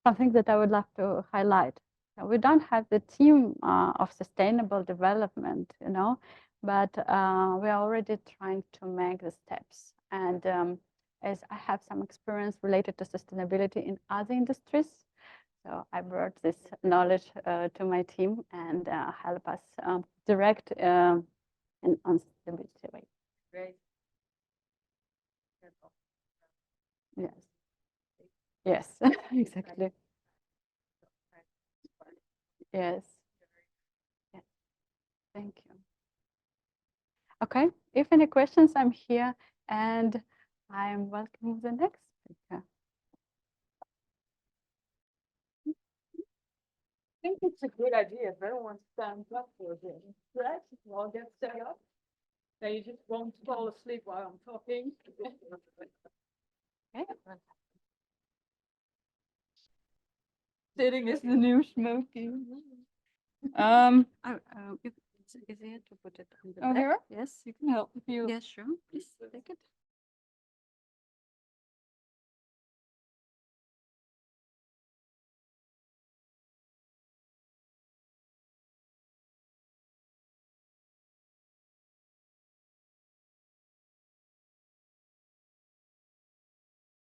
something that I would love to highlight. We don't have the team of sustainable development, you know, but we are already trying to make the steps. And as I have some experience related to sustainability in other industries, so I brought this knowledge to my team and help us direct in on sustainability way. Great. Yes. Yes, exactly. Yes. Yes. Thank you. Okay, if any questions, I'm here, and I'm welcoming the next speaker. I think it's a good idea if everyone stands up for a game. Right? We'll get set up. Then you just won't fall asleep while I'm talking. Okay. Sitting is the new smoking. It's easier to put it on the Oh, back. here? Yes. You can help if you. Yes, sure. Please take it.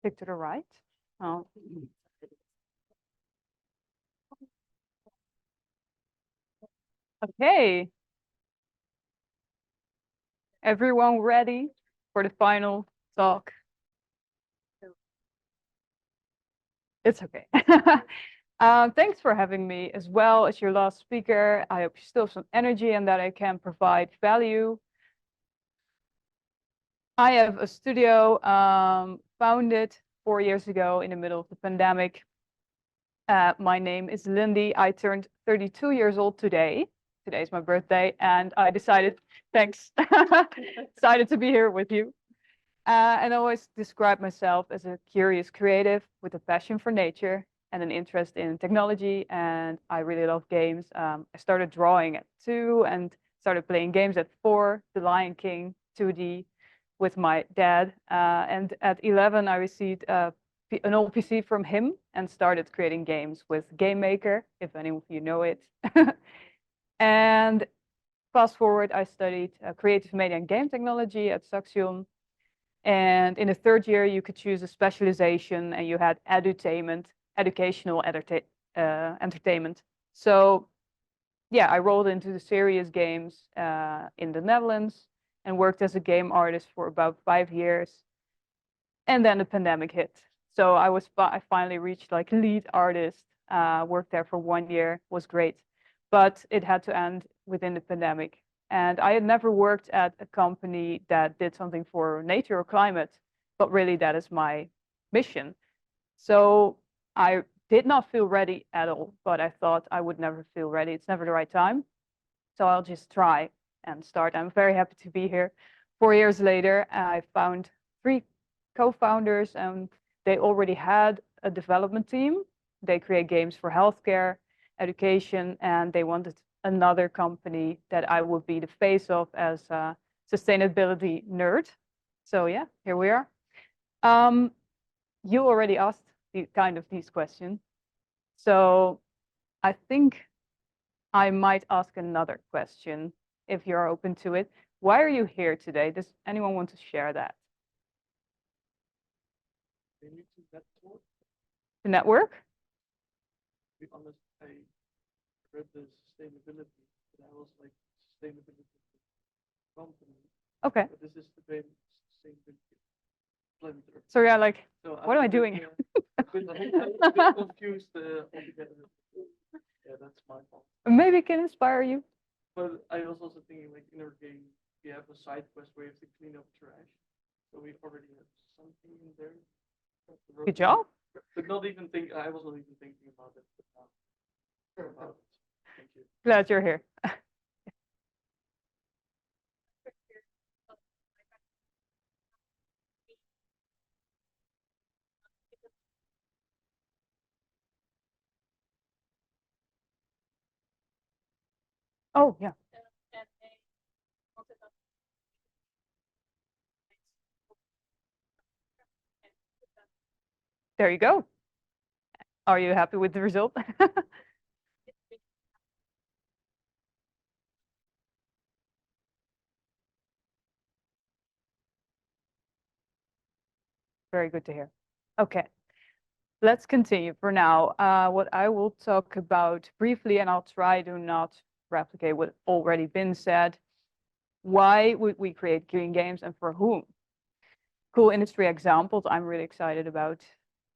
Stick to the right. Oh. Okay. Everyone ready for the final talk? It's okay. Thanks for having me as well as your last speaker. I hope you still have some energy and that I can provide value. I have a studio founded 4 years ago in the middle of the pandemic. My name is Lindy. I turned 32 years old today. Today's my birthday, and I decided, thanks, decided to be here with you. And I always describe myself as a curious creative with a passion for nature and an interest in technology. And I really love games. I started drawing at 2 and started playing games at 4, The Lion King 2D with my dad. And at 11, I received a an old PC from him and started creating games with Game Maker, if any of you know it. And fast forward, I studied creative media and game technology at Saxion. And in the third year, you could choose a specialization, and you had edutainment, educational entertainment. So yeah, I rolled into the serious games in the Netherlands and worked as a game artist for about 5 years. And then the pandemic hit. So I finally reached like lead artist, worked there for 1 year, was great. But it had to end within the pandemic. And I had never worked at a company that did something for nature or climate, but really that is my mission. So I did not feel ready at all, but I thought I would never feel ready. It's never the right time. So I'll just try and start. I'm very happy to be here. 4 years later, I found 3 co-founders, and they already had a development team. They create games for healthcare, education, and they wanted another company that I would be the face of as a sustainability nerd. So yeah, here we are. You already asked these questions. So I think I might ask another question if you're open to it. Why are you here today? Does anyone want to share that? The network? To be honest, I read the sustainability, but I was like sustainability company. Okay. But this is the sustainability blender. So yeah, like, So what am I doing? a bit confused altogether. Yeah, that's my fault. Maybe it can inspire you. But I was also thinking, like, in our game, we have a side quest where you have to clean up trash. So we already have something in there. Good job. But not even I was not even thinking about it. But now, about it. Thank you. Glad you're here. Oh, yeah. There you go. Are you happy with the result? Very good to hear. Okay, let's continue for now. What I will talk about briefly, and I'll try to not replicate what already been said. Why would we create green games and for whom? Cool industry examples I'm really excited about.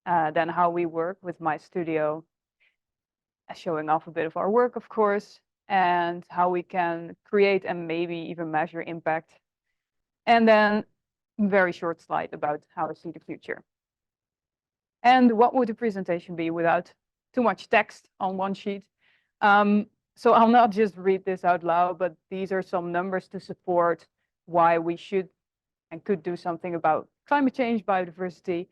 Then how we work with my studio, showing off a bit of our work, of course, and how we can create and maybe even measure impact. And then a very short slide about how I see the future. And what would the presentation be without too much text on one sheet? So I'll not just read this out loud, but these are some numbers to support why we should and could do something about climate change, biodiversity,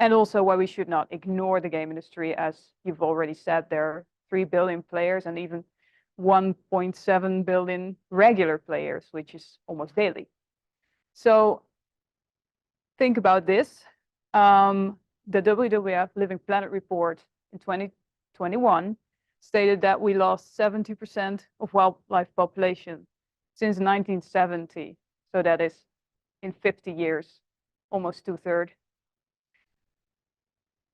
and also why we should not ignore the game industry. As you've already said, there are 3 billion players and even 1.7 billion regular players, which is almost daily. So think about this. The WWF Living Planet report in 2021 stated that we lost 70% of wildlife population since 1970. So that is in 50 years, almost 2/3.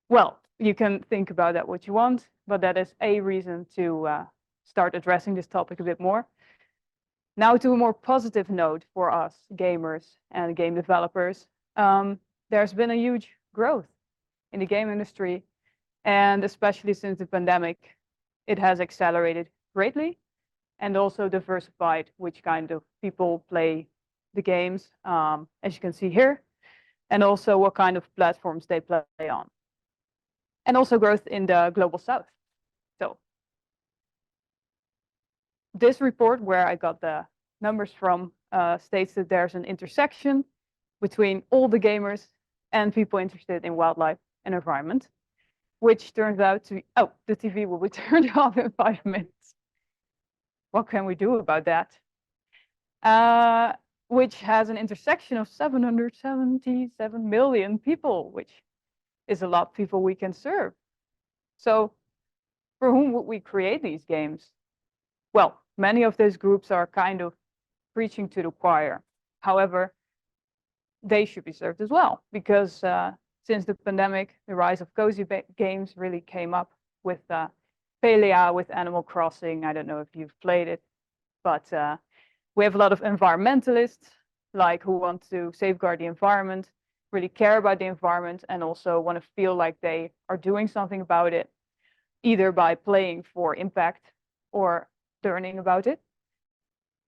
Well, you can think about that what you want, but that is a reason to start addressing this topic a bit more. Now to a more positive note for us gamers and game developers. There's been a huge growth in the game industry, and especially since the pandemic, it has accelerated greatly and also diversified which kind of people play the games, as you can see here, and also what kind of platforms they play on. And also growth in the global south. So this report, where I got the numbers from, states that there's an intersection between all the gamers and people interested in wildlife and environment, which turns out to be, oh, the TV will be turned off in 5 minutes. What can we do about that? Which has an intersection of 777 million people, which is a lot of people we can serve. So for whom would we create these games? Well, many of those groups are kind of preaching to the choir. However, they should be served as well, because since the pandemic, the rise of cozy games really came up with Palia, with Animal Crossing. I don't know if you've played it, but we have a lot of environmentalists, like who want to safeguard the environment, really care about the environment, and also want to feel like they are doing something about it, either by playing for impact or learning about it.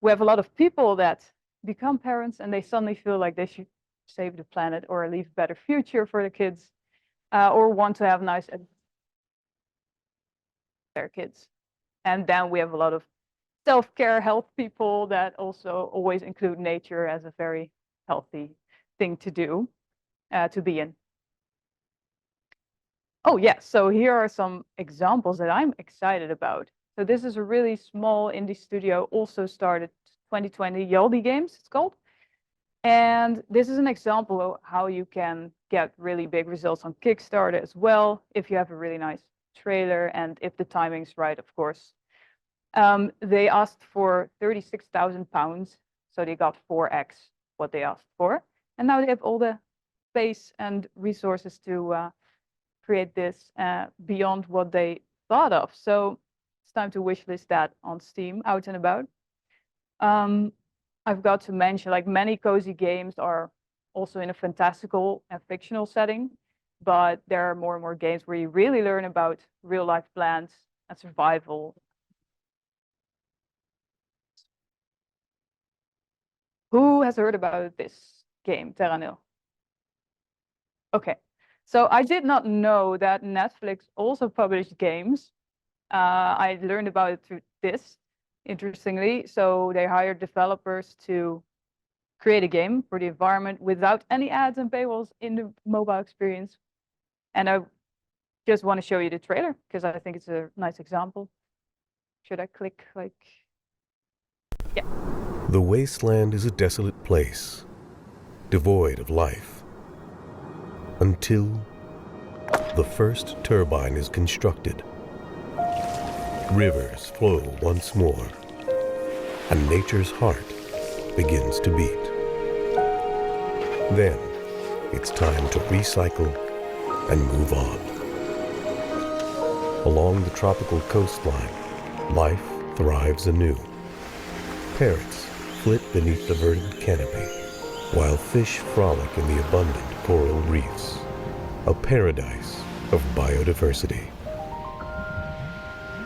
We have a lot of people that become parents and they suddenly feel like they should save the planet or leave a better future for the kids, or want to have nice their kids. And then we have a lot of self-care health people that also always include nature as a very healthy thing to do, to be in. Oh yeah, so here are some examples that I'm excited about. So this is a really small indie studio, also started 2020, MY.GAMES it's called. And this is an example of how you can get really big results on Kickstarter as well, if you have a really nice trailer and if the timing's right, of course. They asked for £36,000, so they got 4x what they asked for. And now they have all the space and resources to create this beyond what they thought of. So it's time to wishlist that on Steam, out and about. I've got to mention, like, many cozy games are also in a fantastical and fictional setting, but there are more and more games where you really learn about real life plants and survival. Who has heard about this game, Terra Nil? Okay, so I did not know that Netflix also published games. I learned about it through this, interestingly. So they hired developers to create a game for the environment without any ads and paywalls in the mobile experience. And I just want to show you the trailer because I think it's a nice example. Should I click like, yeah. The wasteland is a desolate place, devoid of life, until the first turbine is constructed. Rivers flow once more, and nature's heart begins to beat. Then, it's time to recycle and move on. Along the tropical coastline, life thrives anew. Parrots flit beneath the verdant canopy, while fish frolic in the abundant coral reefs. A paradise of biodiversity.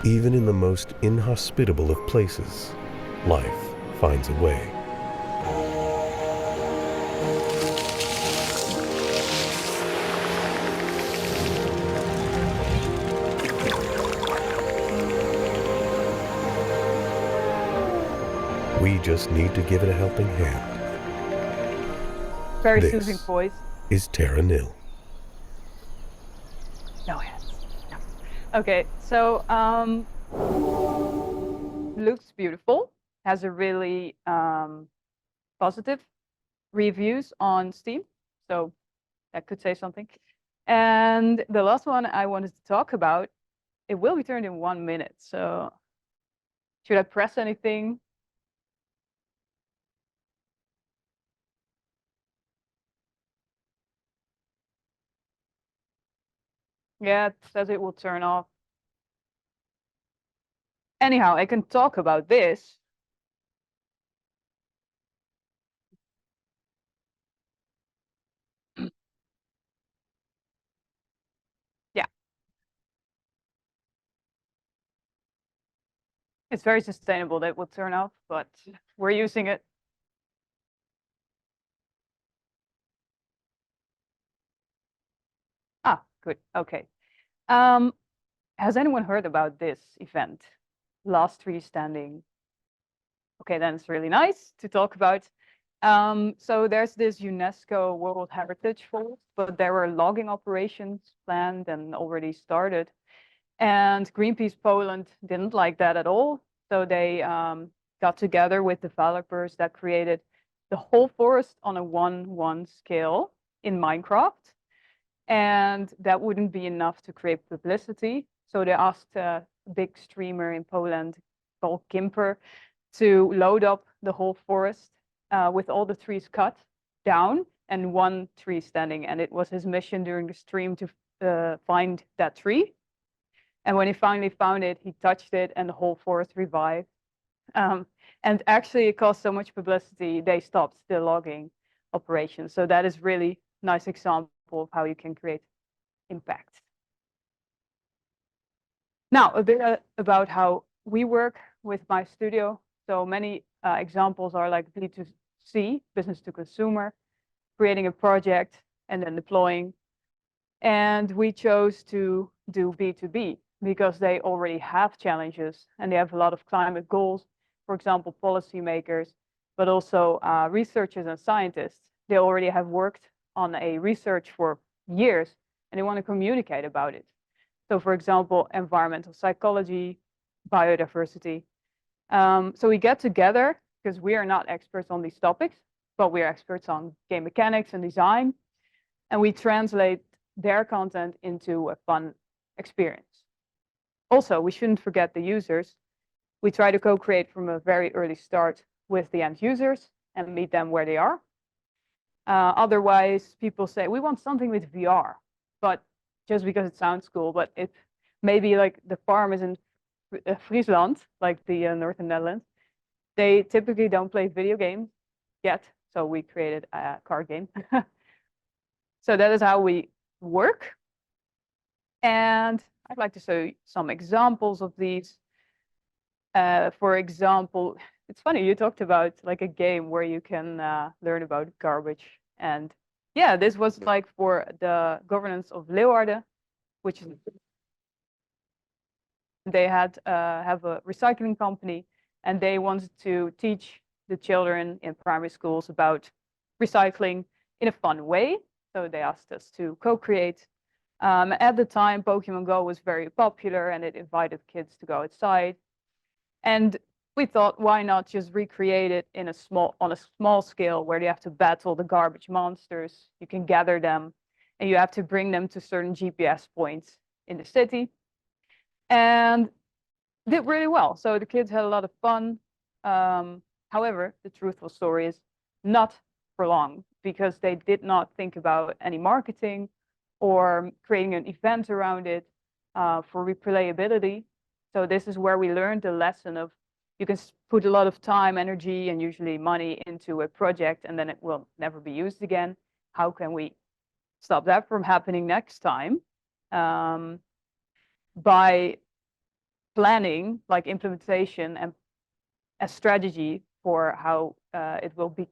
Even in the most inhospitable of places, life finds a way. We just need to give it a helping hand. Very This soothing voice. is Terra Nil. No hands. No. Okay, so looks beautiful. Has a really positive reviews on Steam, so that could say something. And the last one I wanted to talk about, it will be turned in 1 minute. So should I press anything? Yeah, it says it will turn off. Anyhow, I can talk about this. Yeah. It's very sustainable that it will turn off, but we're using it. Ah, good. Okay. Has anyone heard about this event? Last Tree Standing. Okay, then it's really nice to talk about. So there's this UNESCO World Heritage Forest, but there were logging operations planned and already started. And Greenpeace Poland didn't like that at all. So they got together with developers that created the whole forest on a 1:1 scale in Minecraft. And that wouldn't be enough to create publicity. So they asked a big streamer in Poland called Gimper to load up the whole forest with all the trees cut down and one tree standing. And it was his mission during the stream to find that tree. And when he finally found it, he touched it and the whole forest revived. And actually it caused so much publicity, they stopped the logging operation. So that is really nice example of how you can create impact. Now, a bit about how we work with my studio. So many examples are like B2C, business to consumer, creating a project and then deploying. And we chose to do B2B because they already have challenges and they have a lot of climate goals. For example, policymakers, but also researchers and scientists. They already have worked on a research for years and they want to communicate about it. So for example, environmental psychology, biodiversity. So we get together because we are not experts on these topics, but we are experts on game mechanics and design. And we translate their content into a fun experience. Also, we shouldn't forget the users. We try to co-create from a very early start with the end users and meet them where they are. Otherwise, people say, we want something with VR, but just because it sounds cool, but it maybe like the farm is in Friesland, like the Northern Netherlands. They typically don't play video games yet, so we created a card game. So that is how we work. And I'd like to show you some examples of these. For example, it's funny, you talked about like a game where you can learn about garbage. And yeah, this was like for the governance of Leeuwarden, which is, they had have a recycling company and they wanted to teach the children in primary schools about recycling in a fun way. So they asked us to co-create. At the time, Pokemon Go was very popular and it invited kids to go outside. And we thought, why not just recreate it in on a small scale where they have to battle the garbage monsters. You can gather them and you have to bring them to certain GPS points in the city. And did really well. So the kids had a lot of fun. However, the truthful story is not for long because they did not think about any marketing or creating an event around it for replayability. So this is where we learned the lesson of you can put a lot of time, energy, and usually money into a project, and then it will never be used again. How can we stop that from happening next time? By planning, like implementation and a strategy for how it will be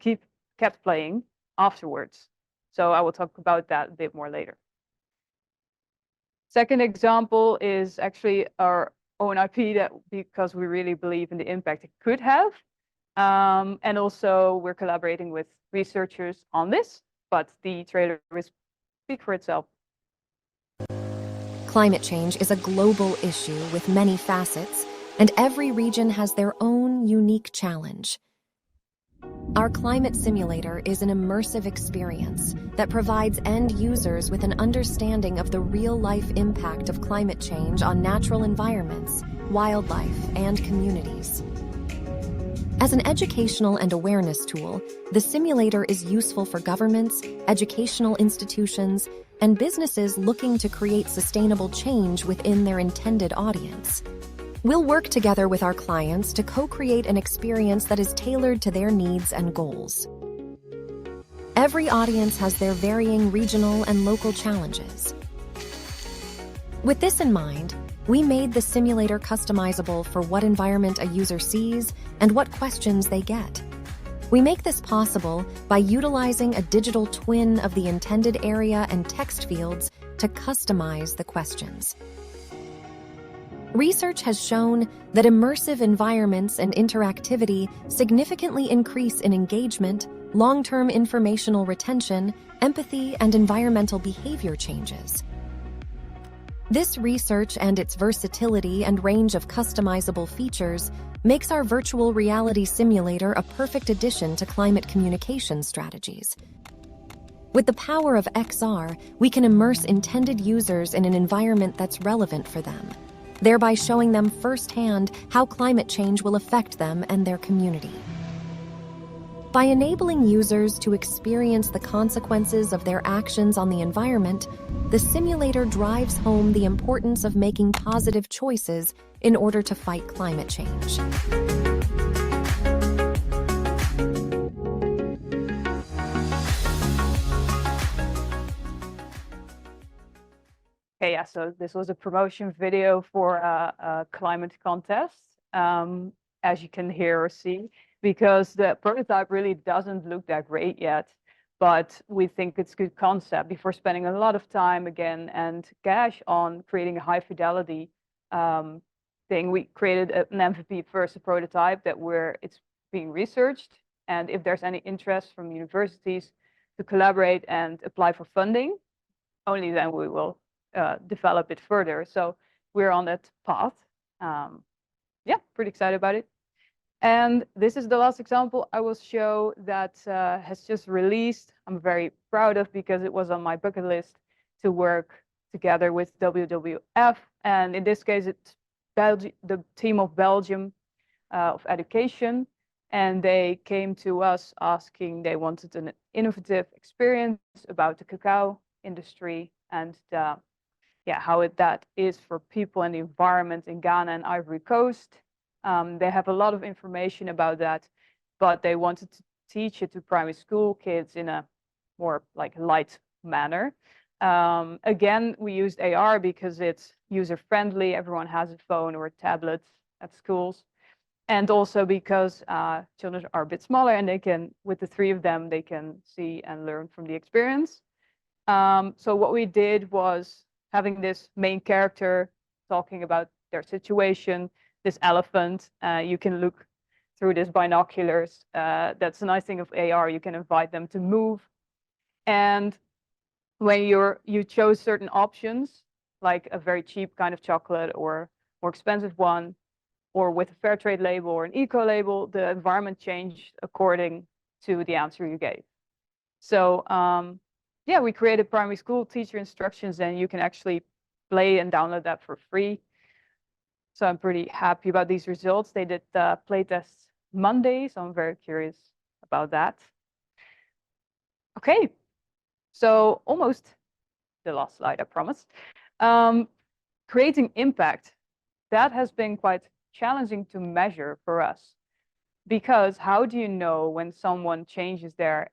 kept playing afterwards. So I will talk about that a bit more later. Second example is actually our own IP, that because we really believe in the impact it could have. And also we're collaborating with researchers on this, but the trailer will speak for itself. Climate change is a global issue with many facets, and every region has their own unique challenge. Our climate simulator is an immersive experience that provides end users with an understanding of the real-life impact of climate change on natural environments, wildlife, and communities. As an educational and awareness tool, the simulator is useful for governments, educational institutions, and businesses looking to create sustainable change within their intended audience. We'll work together with our clients to co-create an experience that is tailored to their needs and goals. Every audience has their varying regional and local challenges. With this in mind, we made the simulator customizable for what environment a user sees and what questions they get. We make this possible by utilizing a digital twin of the intended area and text fields to customize the questions. Research has shown that immersive environments and interactivity significantly increase in engagement, long-term informational retention, empathy, and environmental behavior changes. This research and its versatility and range of customizable features makes our virtual reality simulator a perfect addition to climate communication strategies. With the power of XR, we can immerse intended users in an environment that's relevant for them, thereby showing them firsthand how climate change will affect them and their community. By enabling users to experience the consequences of their actions on the environment, the simulator drives home the importance of making positive choices in order to fight climate change. Okay, yeah, so this was a promotion video for a climate contest, as you can hear or see, because the prototype really doesn't look that great yet, but we think it's a good concept. Before spending a lot of time again and cash on creating a high fidelity thing, we created an MVP first, a prototype it's being researched, and if there's any interest from universities to collaborate and apply for funding, only then we will develop it further. So we're on that path. Yeah, pretty excited about it. And this is the last example I will show that has just released. I'm very proud of, because it was on my bucket list to work together with WWF. And in this case, it's the team of Belgium of education. And they came to us asking, they wanted an innovative experience about the cacao industry and how that is for people and the environment in Ghana and Ivory Coast. They have a lot of information about that, but they wanted to teach it to primary school kids in a more like light manner. Again, we used AR because it's user-friendly. Everyone has a phone or a tablet at schools. And also because children are a bit smaller, and they can, with the three of them, they can see and learn from the experience. So what we did was having this main character talking about their situation, this elephant. You can look through this binoculars. That's the nice thing of AR. You can invite them to move. And when you chose certain options, like a very cheap kind of chocolate or more expensive one, or with a fair trade label or an eco label, the environment changed according to the answer you gave. So yeah, we created primary school teacher instructions, and you can actually play and download that for free. So I'm pretty happy about these results. They did play tests Monday, so I'm very curious about that. Okay, so almost the last slide, I promise. Creating impact, that has been quite challenging to measure for us, because how do you know when someone changes their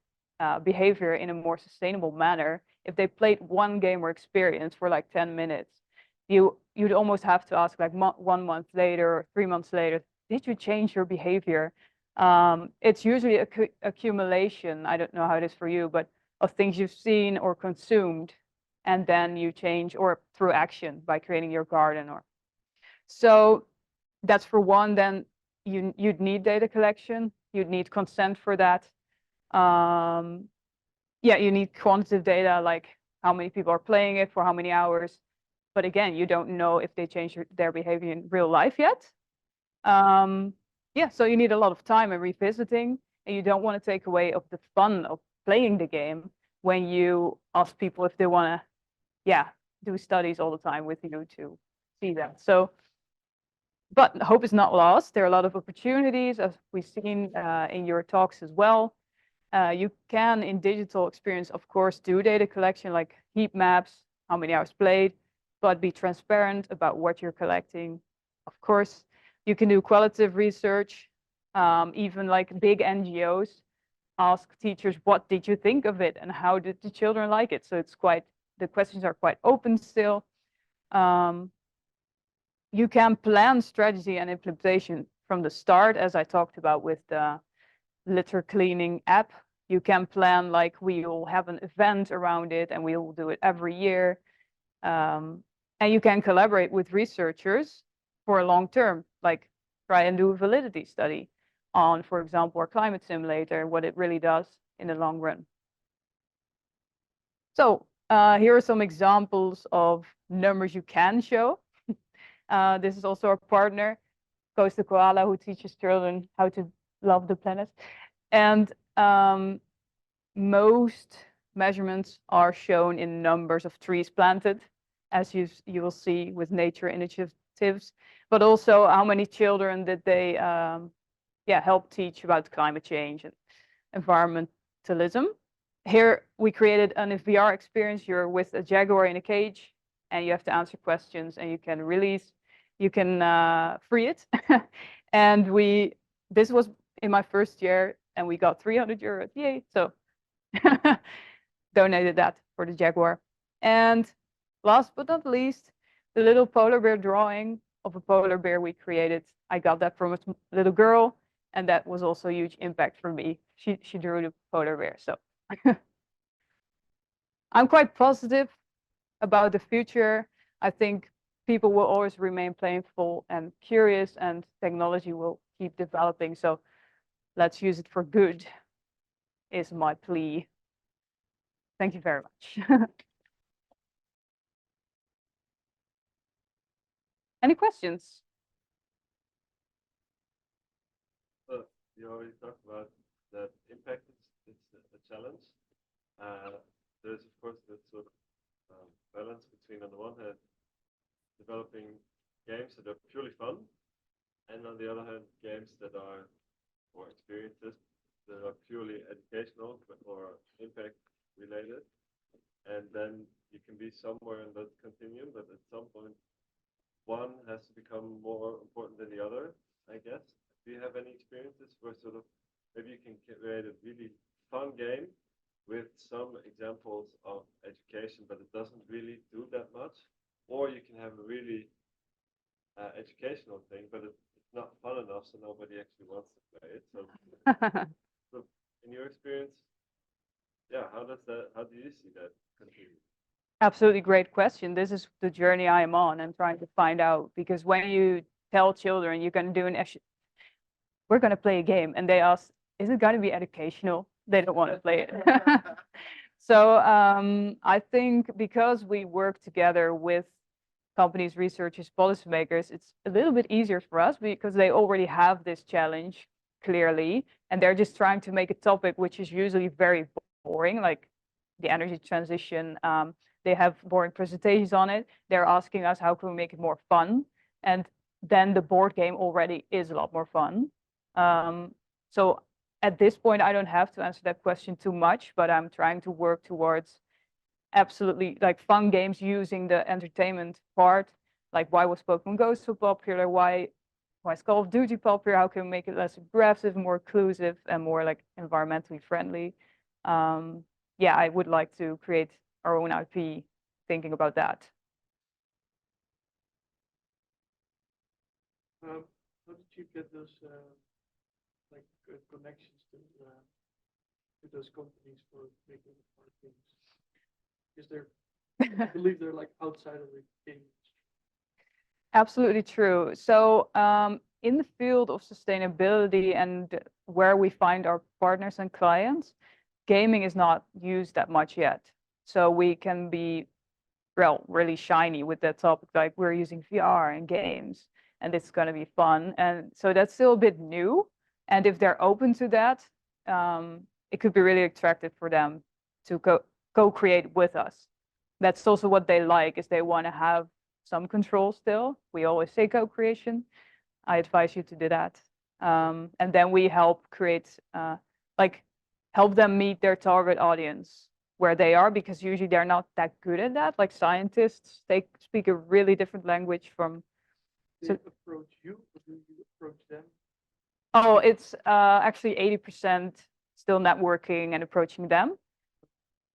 behavior in a more sustainable manner? If they played one game or experience for like 10 minutes, you'd almost have to ask like 1 month later or 3 months later, did you change your behavior? It's usually accumulation, I don't know how it is for you, but of things you've seen or consumed, and then you change, or through action by creating your garden. Or so that's for one. Then you'd need data collection, you'd need consent for that. Yeah, you need quantitative data, like how many people are playing it for how many hours. But again, you don't know if they change their behavior in real life yet. Yeah, so you need a lot of time and revisiting, and you don't want to take away of the fun of playing the game when you ask people if they want to, do studies all the time with you to see that. So, but hope is not lost. There are a lot of opportunities, as we've seen in your talks as well. You can, in digital experience, of course, do data collection like heat maps, how many hours played, but be transparent about what you're collecting. Of course, you can do qualitative research, even like big NGOs ask teachers, what did you think of it and how did the children like it? So it's quite, the questions are quite open still. You can plan strategy and implementation from the start, as I talked about with the litter cleaning app. You can plan like we will have an event around it and we will do it every year. And you can collaborate with researchers for a long term, like try and do a validity study on, for example, our climate simulator, what it really does in the long run. So here are some examples of numbers you can show. This is also our partner, Coastal Koala, who teaches children how to love the planet. And most measurements are shown in numbers of trees planted, as you will see with nature initiatives, but also how many children did they help teach about climate change and environmentalism. Here we created an VR experience. You're with a jaguar in a cage and you have to answer questions and you can free it. And this was in my first year and we got 300 euros. Yay. So donated that for the jaguar. And last but not least, the little polar bear drawing of a polar bear we created. I got that from a little girl, and that was also a huge impact for me. She drew the polar bear. So I'm quite positive about the future. I think people will always remain playful and curious, and technology will keep developing. So let's use it for good, is my plea. Thank you very much. Any questions? You already talked about that impact. It's a challenge. There's of course that sort of balance between, on the one hand, developing games that are purely fun, and on the other hand, games that are, or experiences that are purely educational or impact related. And then you can be somewhere in that continuum, but at some point, one has to become more important than the other, I guess. Do you have any experiences where sort of maybe you can create a really fun game with some examples of education, but it doesn't really do that much? Or you can have a really educational thing, but it's not fun enough, so nobody actually wants to play it. So, so in your experience, yeah, how do you see that continue? Absolutely great question. This is the journey I am on. I'm trying to find out, because when you tell children you're going to do we're going to play a game, and they ask, is it going to be educational? They don't want to play it. So I think because we work together with companies, researchers, policymakers, it's a little bit easier for us because they already have this challenge clearly, and they're just trying to make a topic which is usually very boring, like the energy transition. They have boring presentations on it. They're asking us, how can we make it more fun? And then the board game already is a lot more fun. So at this point, I don't have to answer that question too much, but I'm trying to work towards absolutely like fun games using the entertainment part. Like, why was Pokemon Go so popular? Why is Call of Duty popular? How can we make it less aggressive, more inclusive, and more like environmentally friendly? Yeah, I would like to create our own IP thinking about that. How did you get those connections to those companies for making smart games? Because I believe they're like outside of the game industry. Absolutely true. So in the field of sustainability and where we find our partners and clients, gaming is not used that much yet. So we can be, well, really shiny with that topic, like we're using VR and games, and it's going to be fun. And so that's still a bit new. And if they're open to that, it could be really attractive for them to co-create with us. That's also what they like, is they want to have some control still. We always say co-creation. I advise you to do that. And then we help create, help them meet their target audience where they are, because usually they're not that good at that. Like scientists, they speak a really different language from. Do they approach you, or do you approach them? Oh, it's actually 80% still networking and approaching them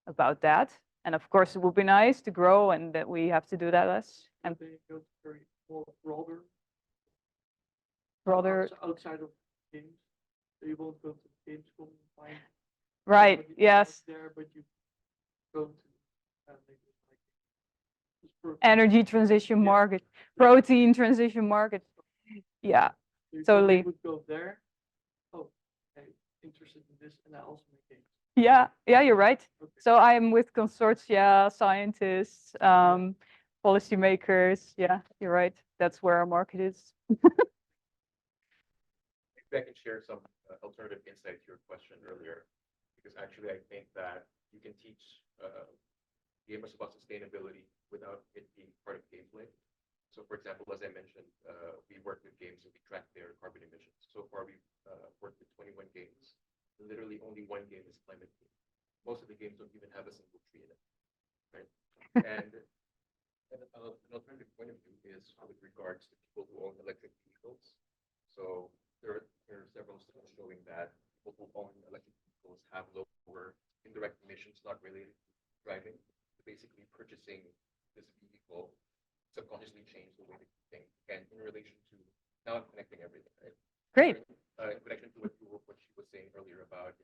about that. And of course, it would be nice to grow, and that we have to do that less. And they go to very more broader outside of games. So you won't go to the games school and find right. Yes. There, but you go to energy transition market, protein transition market. Yeah, so totally. Would go there. Oh, okay, interested in this, and I also make games. Yeah, you're right. Okay. So I'm with consortia, scientists, policymakers. Yeah, you're right. That's where our market is. Maybe I can share some alternative insight to your question earlier, because actually I think that you can teach gamers about sustainability without it being part of gameplay. So for example, as I mentioned, we work with games and we track their carbon emissions. So far, we've worked with 21 games. Literally only one game is climate themed. Most of the games don't even have a single tree in it, right? And an alternative point of view is with regards to people who own electric vehicles. So there are several studies showing that people who own electric vehicles have lower indirect emissions not related to driving. Basically, purchasing this vehicle subconsciously change the way that you think. And in relation to, now I'm connecting everything, right? Great. In connection to what she was saying earlier about,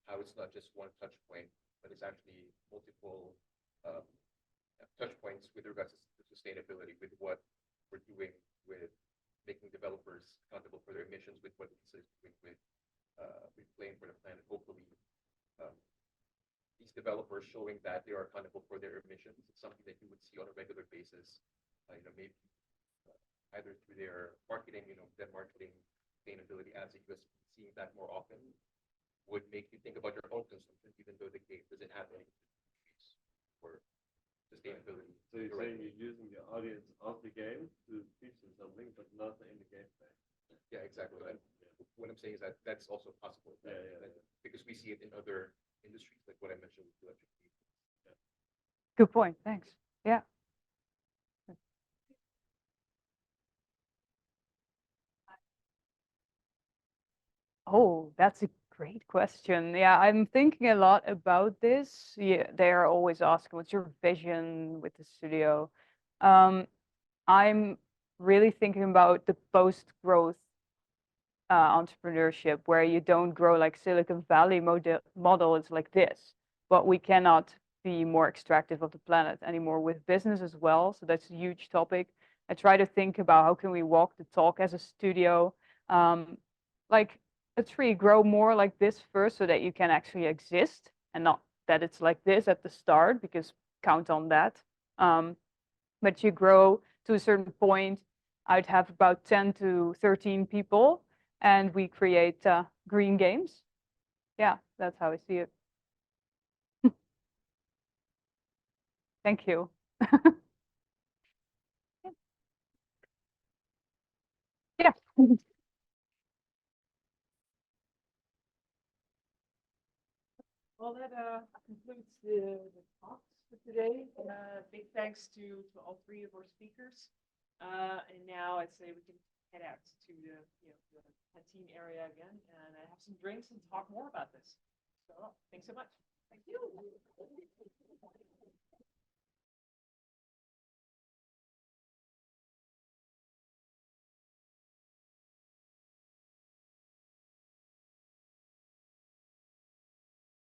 how it's not just one touch point, but it's actually multiple touch points with regards to sustainability, with what we're doing with making developers accountable for their emissions, with what Lisa is doing with playing for the planet. Hopefully, these developers showing that they are accountable for their emissions. It's something that you would see on a regular basis, maybe either through their marketing, their marketing sustainability as a USP, seeing that more often would make you think about your own consumption, even though the game doesn't have any for sustainability. So you're saying you're using the audience of the game to teach them something, but not in the gameplay. Yeah, exactly. And what I'm saying is that that's also possible. Because we see it in other industries, like what I mentioned with electric vehicles. Yeah. Good point. Thanks. Yeah. Oh, that's a great question. Yeah, I'm thinking a lot about this. Yeah, they're always asking, what's your vision with the studio? I'm really thinking about the post-growth entrepreneurship, where you don't grow like Silicon Valley model. It's like this, but we cannot be more extractive of the planet anymore with business as well. So that's a huge topic. I try to think about how can we walk the talk as a studio, like a tree, grow more like this first so that you can actually exist and not that it's like this at the start, because count on that. But you grow to a certain point. I'd have about 10 to 13 people and we create green games. Yeah, that's how I see it. Thank you. Yeah. Well, that concludes the talks for today. Big thanks to all three of our speakers. And now I'd say we can head out to the canteen area again and have some drinks and talk more about this. So thanks so much. Thank you.